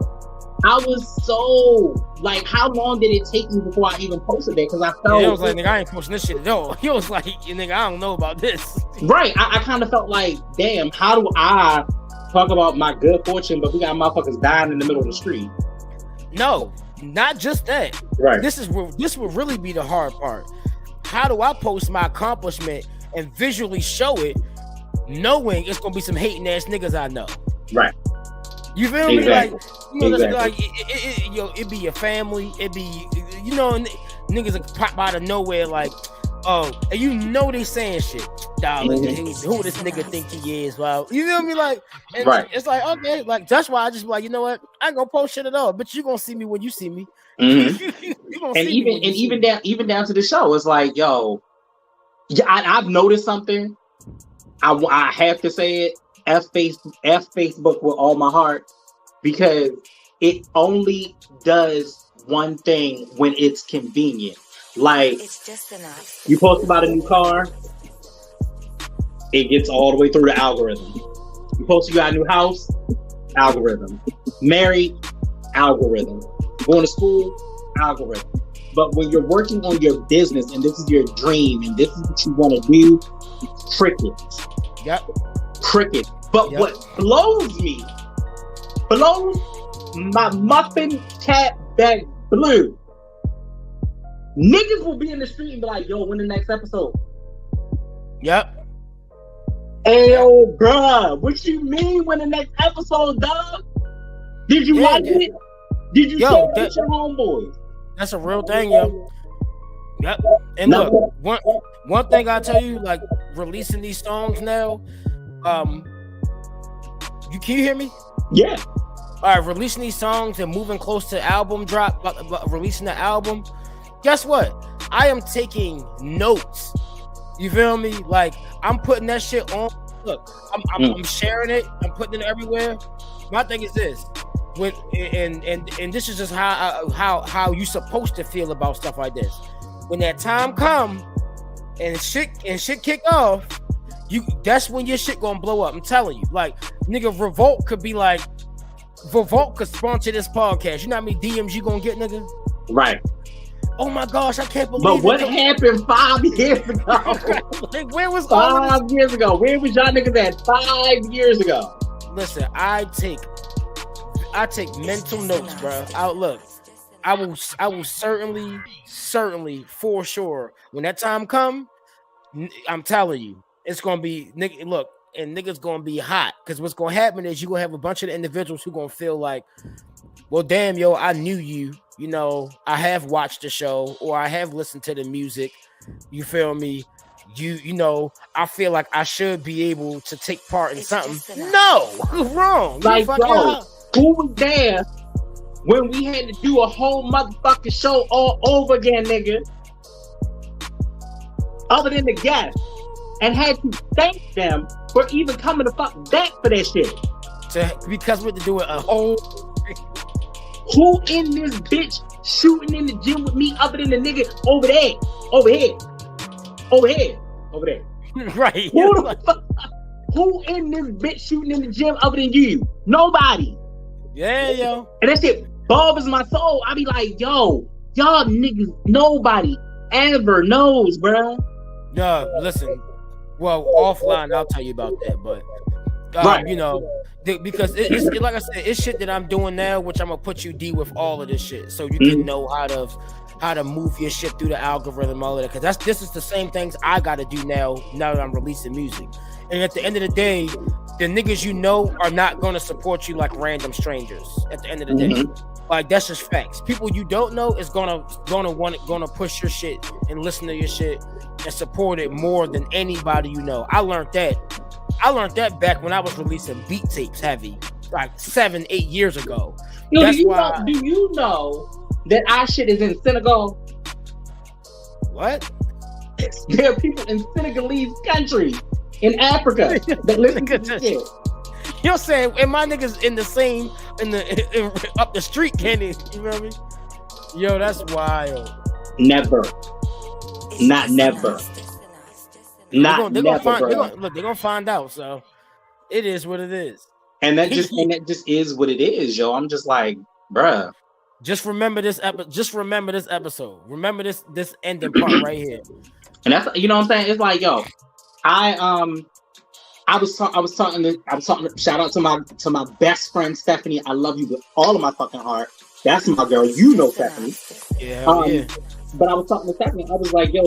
I was so like, how long did it take me before I even posted that? Because I felt it was like, nigga, I ain't posting this shit at all. He was like, nigga, I don't know about this. Right. I kind of felt like, damn, how do I talk about my good fortune, but we got motherfuckers dying in the middle of the street? No, not just that. Right. This will really be the hard part. How do I post my accomplishment and visually show it, knowing it's gonna be some hating ass niggas I know? Right. You feel me? Like, you know, like it be your family. It be, you know, niggas that pop out of nowhere like, oh, and you know they saying shit. Dog, who this nigga think he is? Well, you feel me? Like, and it's like, okay, like that's why I just be like, you know what? I ain't gonna post shit at all, but you gonna see me when you see me. Even down to the show, it's like, yo, I've noticed something. I have to say it. F Facebook with all my heart, because it only does one thing when it's convenient. Like, it's just enough. You post about a new car, it gets all the way through the algorithm. You post you got a new house, algorithm. Married, algorithm. Going to school, algorithm. But when you're working on your business and this is your dream and this is what you want to do, crickets. Yep. Crickets. But what blows my muffin cap back blue. Niggas will be in the street and be like, yo, when the next episode? Yep. Ayo, bruh, what you mean when the next episode, dog? Did you like it? Did you share it with your homeboys? That's a real thing, yo. Yep. And look, one thing I tell you, like, releasing these songs now, can you hear me? Yeah. All right, releasing these songs and moving close to album drop, releasing the album. Guess what? I am taking notes. You feel me? Like, I'm putting that shit on. Look, I'm sharing it. I'm putting it everywhere. My thing is this: when and this is just how you supposed to feel about stuff like this. When that time come and shit kick off, that's when your shit gonna blow up. I'm telling you. Like, nigga, Revolt could sponsor this podcast. You know how many DMs you gonna get, nigga? Right. Oh my gosh, I can't believe it. But what happened 5 years ago? Like, where was 5 years ago? Where was y'all niggas at 5 years ago? Listen, I take mental notes, bro. I will certainly for sure when that time come, I'm telling you, it's gonna be niggas gonna be hot, because what's gonna happen is you gonna have a bunch of the individuals who gonna feel like, well, damn, yo, I knew you. You know, I have watched the show or I have listened to the music. You feel me? You know, I feel like I should be able to take part in something. No, wrong. Like, bro, who was there when we had to do a whole motherfucking show all over again, nigga? Other than the guests, and had to thank them for even coming to fuck back for that shit. Because we had to do it a whole. Who in this bitch shooting in the gym with me other than the nigga over there? Over there. Right. Who in this bitch shooting in the gym other than you? Nobody. Yeah, yo. And that shit bothers my soul. I be like, yo, y'all niggas, nobody ever knows, bro. No, listen. Well, offline, I'll tell you about that, but you know, because it's like I said, it's shit that I'm doing now, which I'm gonna put you D with all of this shit, so you can know how to move your shit through the algorithm, all of that. Because this is the same things I gotta do now that I'm releasing music. And at the end of the day, the niggas you know are not gonna support you like random strangers. At the end of the day, like that's just facts. People you don't know is gonna push your shit and listen to your shit and support it more than anybody you know. I learned that back when I was releasing beat tapes heavy, like 7-8 years ago. Yo, do you know that our shit is in Senegal? What? There are people in Senegalese country in Africa that listen to this shit. You know what I'm saying? And my niggas in up the street, can it? You know what I mean? Yo, that's wild. Never. Not never. Not never. They're gonna find out. So it is what it is. And that just is what it is, yo. I'm just like, bruh. Just remember this episode. Remember this ending part right here. And that's, you know what I'm saying? It's like, yo, I was talking. Shout out to my best friend Stephanie. I love you with all of my fucking heart. That's my girl. You know Stephanie. Yeah. But I was talking to Stephanie. I was like, yo,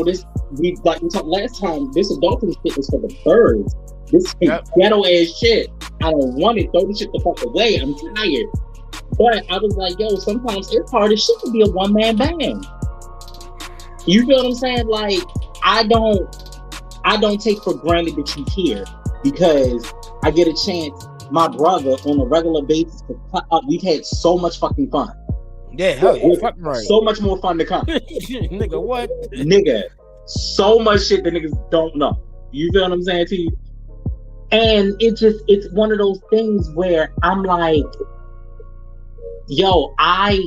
we talked last time. This adulting shit is for the birds. This ghetto ass shit. I don't want it. Throw the shit the fuck away. I'm tired. But I was like, yo, sometimes it's hard as shit to be a one-man band. You feel what I'm saying? Like, I don't take for granted that you here because I get a chance, my brother, on a regular basis to cut up. We've had so much fucking fun. Yeah, hell yeah, fucking right. So much more fun to come. Nigga, what? Nigga, so much shit that niggas don't know. You feel what I'm saying to you? And it's one of those things where I'm like, yo, I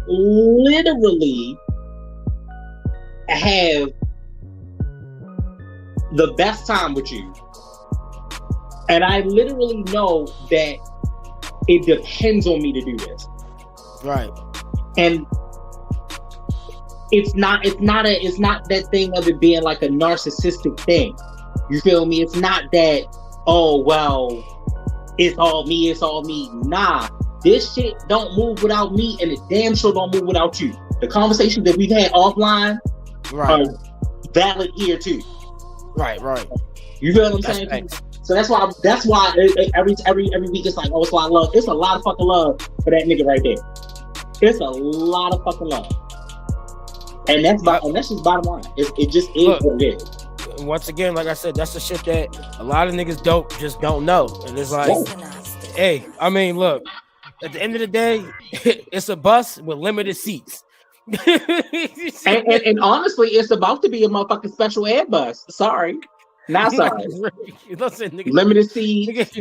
literally have the best time with you. And I literally know that it depends on me to do this. Right. And it's not that thing of it being like a narcissistic thing. You feel me? It's not that, oh, well, it's all me. Nah, this shit don't move without me, and it damn sure don't move without you. The conversations that we've had offline are valid here too. Right. You feel what I'm saying? Thanks. So that's why every week it's like, oh, it's a lot of love. It's a lot of fucking love for that nigga right there. It's a lot of fucking love, and that's just bottom line. It just is what it is. Once again, like I said, that's the shit that a lot of niggas don't know. And it's like, hey, I mean, look, at the end of the day, it's a bus with limited seats. and honestly, it's about to be a motherfucking special ed bus. Sorry. Not sorry. Listen, nigga, limited seats,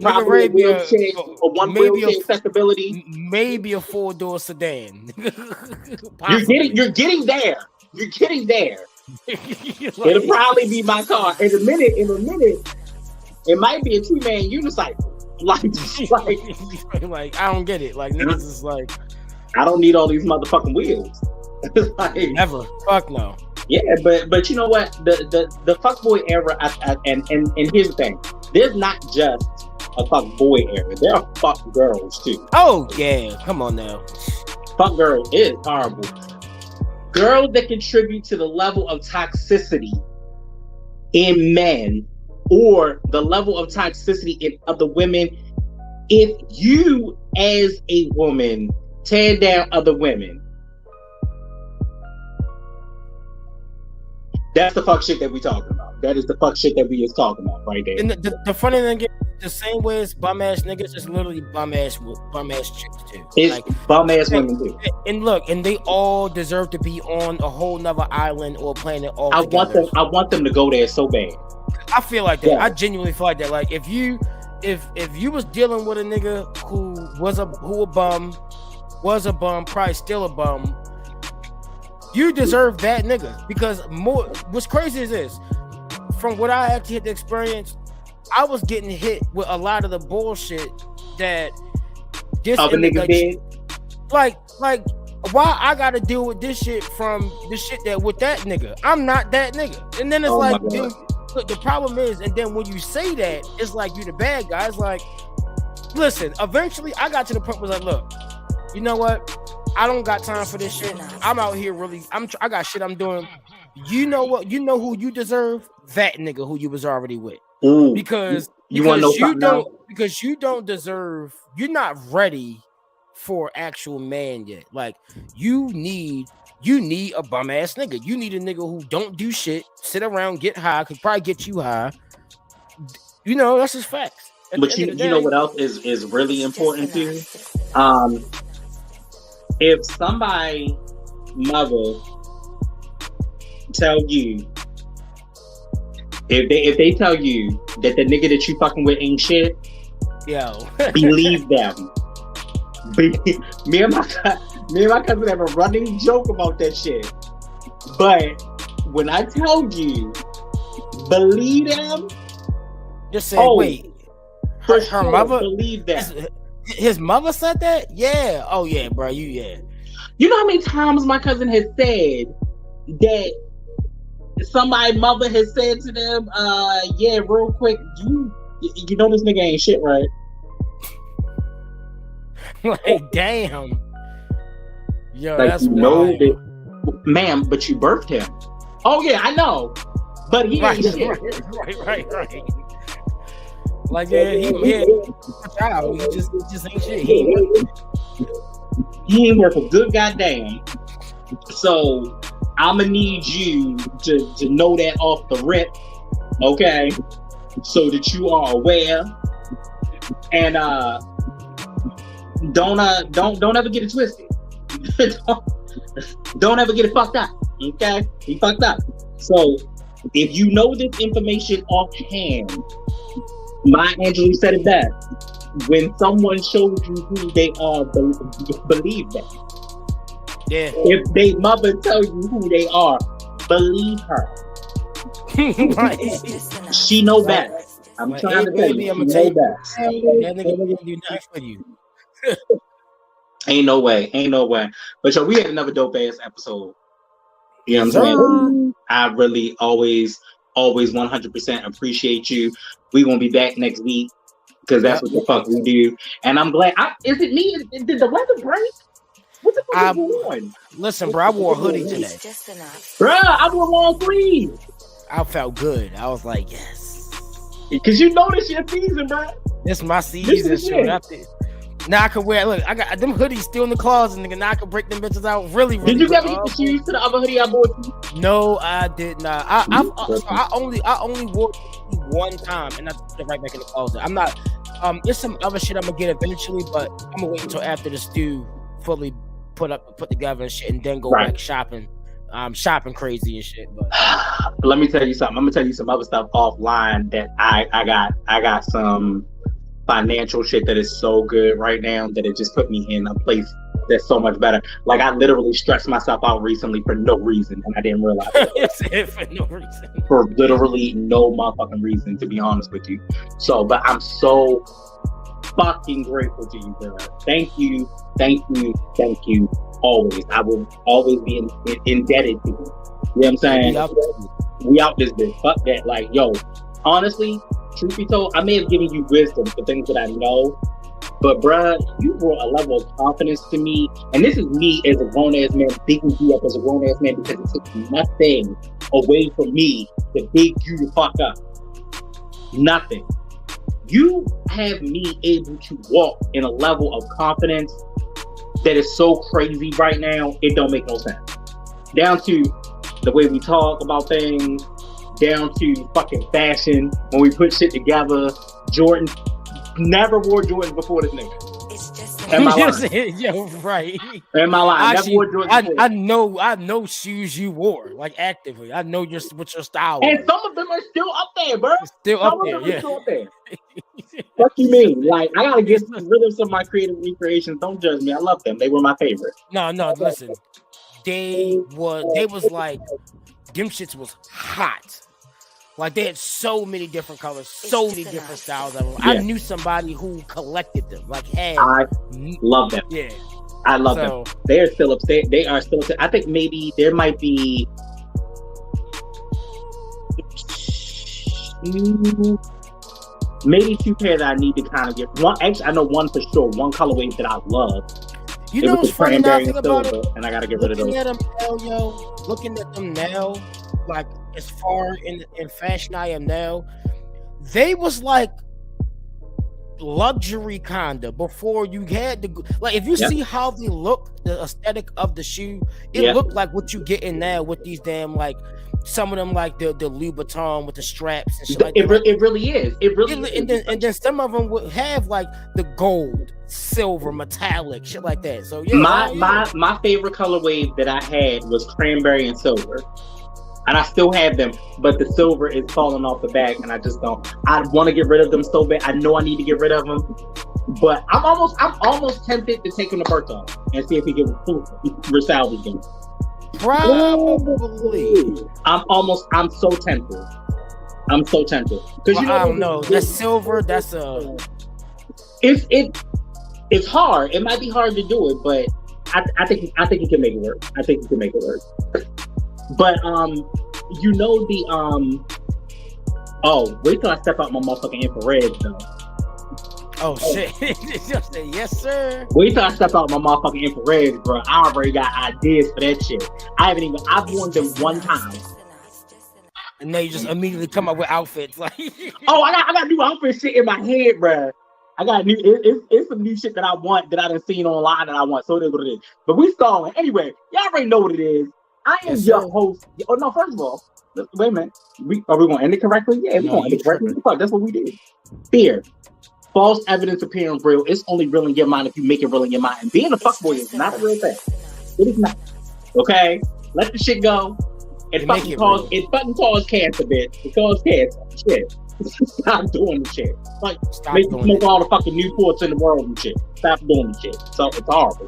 probably a wheelchair, or one wheelchair accessibility. Maybe a 4-door sedan. You're getting there. It'll probably be my car. In a minute, it might be a 2-man unicycle. Like I don't get it. Like niggas is like, I don't need all these motherfucking wheels. Like, never. Fuck no. Yeah, but you know what? The fuckboy era, and here's the thing: there's not just a fuckboy era. There are fuck girls too. Oh yeah, come on now. Fuck girl is horrible. Girls that contribute to the level of toxicity in men, or the level of toxicity in other women. If you, as a woman, tear down other women, that's the fuck shit that we talking about. That is the fuck shit that we is talking about right there. And the funny thing is, the same way as bum ass niggas, it's literally bum ass chicks too. It's like, bum ass women too. And look, and they all deserve to be on a whole nother island or planet all I together. want them to go there so bad. I feel like that. Yeah. I genuinely feel like that. Like if you was dealing with a nigga who was a bum, probably still a bum, you deserve that nigga. Because what's crazy is this, from what I actually had to experience, I was getting hit with a lot of the bullshit that this other niggas did. Like why I gotta deal with this shit from the shit that with that nigga? I'm not that nigga. And then it's like, dude, look, the problem is, and then when you say that, it's like you the bad guy. It's like, listen, eventually I got to the point where it's like, look, you know what? I don't got time for this shit. I'm out here really, I got shit I'm doing. You know what? You know who you deserve? That nigga who you was already with. Ooh, because you want to know you something don't else? because you don't deserve. You're not ready for actual man yet. Like you need a bum ass nigga. You need a nigga who don't do shit, sit around, get high, could probably get you high. You know, that's just facts. At the But end of the you know day, what else is really It's just important too? enough. If somebody mother tell you, if they tell you that the nigga that you fucking with ain't shit, yo, believe them. Me and my cousin have a running joke about that shit. But when I tell you, believe them. just say, wait, For her sure, mother, believe that. his mother said that? Yeah. Oh yeah, bro. Yeah. You know how many times my cousin has said that somebody mother has said to them, yeah, real quick, you know this nigga ain't shit, right? Like, damn. Yo, Like, that's you know wild. that, ma'am, but you birthed him. Oh yeah, I know, but he ain't shit. Right. Like, yeah, he a child. He just ain't shit. He ain't worth a good goddamn. So I'ma need you to know that off the rip, okay? So that you are aware, and don't ever get it twisted. don't ever get it fucked up, okay? He fucked up. So if you know this information offhand, Maya Angelou said it best. When someone shows you who they are, believe them. Yeah. If they mother tell you who they are, believe her. Right. It's just enough. She know best. I'm Like, trying hey, to tell baby, you, I'm she gonna tell know you. best. That nigga can't do nothing for you. Ain't no way. But yo, we had another dope ass episode. You know what I'm Sir. saying? I really always 100% appreciate you. We gonna be back next week because that's what the fuck we do. And I'm glad. Is it me? Did the weather break? What the fuck is going on? Listen, bro, I wore a hoodie today. It's just enough. Bruh, I wore long sleeves. I felt good. I was like, yes. Because you know this your season, bruh. This my season. This is Showing it. up there. Now I can wear. Look, I got them hoodies still in the closet, nigga. Now I can break them bitches out. Really. Did you good. ever get the shoes to the other hoodie I bought you? No, I did not. I only wore it one time, and I put it right back in the closet. I'm not. There's some other shit I'm gonna get eventually, but I'm gonna wait until after the stew fully put together and shit, and then go back shopping. Shopping crazy and shit. But let me tell you something. I'm gonna tell you some other stuff offline that I got some financial shit that is so good right now that it just put me in a place that's so much better. Like I literally stressed myself out recently for no reason, and I didn't realize it. for no reason. For literally no motherfucking reason, to be honest with you. So, but I'm so fucking grateful to you, bro. Thank you. Always. I will always be indebted to you. You know what I'm saying? We out this bitch. Fuck that. Like, yo, honestly, truth be told, I may have given you wisdom for things that I know, but bruh, you brought a level of confidence to me, and this is me as a grown-ass man bigging you up as a grown-ass man because it took nothing away from me to big you the fuck up. Nothing. You have me able to walk in a level of confidence that is so crazy right now, it don't make no sense. Down to the way we talk about things, down to fucking fashion, when we put shit together. Jordan never wore Jordans before this nigga. It's just Am I enough. lying? Yo, right. Am I lying? Never Actually, wore Jordans before. I know shoes you wore, like actively. I know what your style And was. some of them are still up there, bro. It's still Some up of there, them are yeah. still up there. What you mean? Like, I gotta get rid of some of my creative recreations. Don't judge me. I love them. They were my favorite. No, listen. They was like, them shits was hot. Like they had so many different colors, so many different styles of them. Yeah. I knew somebody who collected them. Like, had I love them. yeah. I love them. They are still upstairs. They are still upstairs. I think maybe there might be maybe two pairs that I need to kind of get. One, actually, I know one for sure. One colorway that I love. You know what's funny now? Think about it. And I gotta get rid of those. Looking at them now, like as far in fashion I am now, they was like luxury kinda before you had to like if you see how they look, the aesthetic of the shoe, it looked like what you getting now with these damn like some of them like the Louboutin with the straps and shit like that. It really is. It really is. And then some of them would have like the gold, silver, metallic shit like that. So my favorite colorway that I had was cranberry and silver. And I still have them, but the silver is falling off the bag, and I just don't. I want to get rid of them so bad. I know I need to get rid of them, but I'm almost tempted to take them to Berto and see if he can resalvage them. Probably. I'm so tempted. I'm so tempted because I don't know. That silver, that's it's hard. It might be hard to do it, but I think he can make it work. I think he can make it work. But you know the wait till I step out my motherfucking infrared though. Oh shit. Yes sir. Wait till I step out my motherfucking infrared, bro. I already got ideas for that shit. I've worn them one time. And now you just immediately come up with outfits like I got new outfit shit in my head, bro. I got it's some new shit that I want that I done seen online that I want. So it is what it is. But we stalling. Anyway, y'all already know what it is. I am your host. Oh no! First of all, wait a minute. Are we going to end it correctly? Yeah, we're going to end it correctly. That's what we did. Fear, false evidence appearing real. It's only real in your mind if you make it real in your mind. And being a fuckboy is not a real thing. It is not. Okay, let the shit go. It fucking cause cancer, bitch. It causes cancer. Shit. Stop doing the shit. Like make you smoke all the fucking Newports in the world and shit. Stop doing the shit. So it's horrible.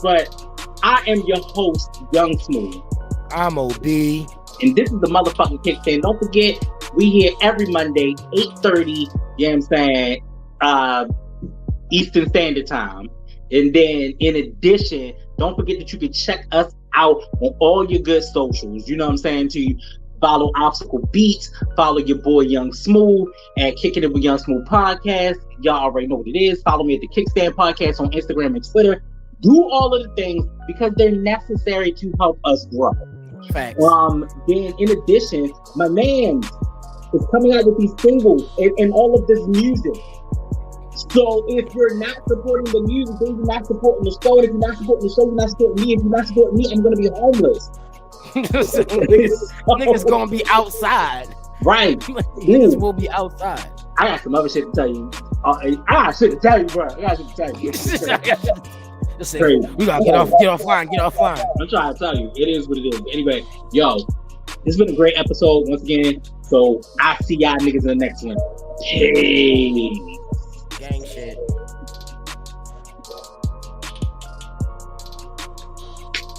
But. I am your host, Young Smooth. I'm OB. And this is the motherfucking Kickstand. Don't forget, we here every Monday, 8:30, you know what I'm saying, Eastern Standard Time. And then, in addition, don't forget that you can check us out on all your good socials. You know what I'm saying? To follow Obstacle Beats, follow your boy Young Smooth, and Kicking It with Young Smooth Podcast. Y'all already know what it is. Follow me at the Kickstand Podcast on Instagram and Twitter. Do all of the things because they're necessary to help us grow. Facts. Then in addition, my man is coming out with these singles and all of this music. So if you're not supporting the music, then you're not supporting the show. And if you're not supporting the show, you're not supporting me. If you're not supporting me, I'm gonna be homeless. Niggas gonna be outside. Right. Niggas will be outside. I got some other shit to tell you. I got shit to tell you, bro. I got shit to tell you. We gotta get offline. I'm trying to tell you, it is what it is. Anyway, yo, this has been a great episode once again. So I see y'all niggas in the next one. Peace. Gang shit.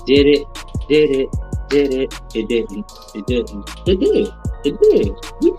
Did it? It didn't. It did. We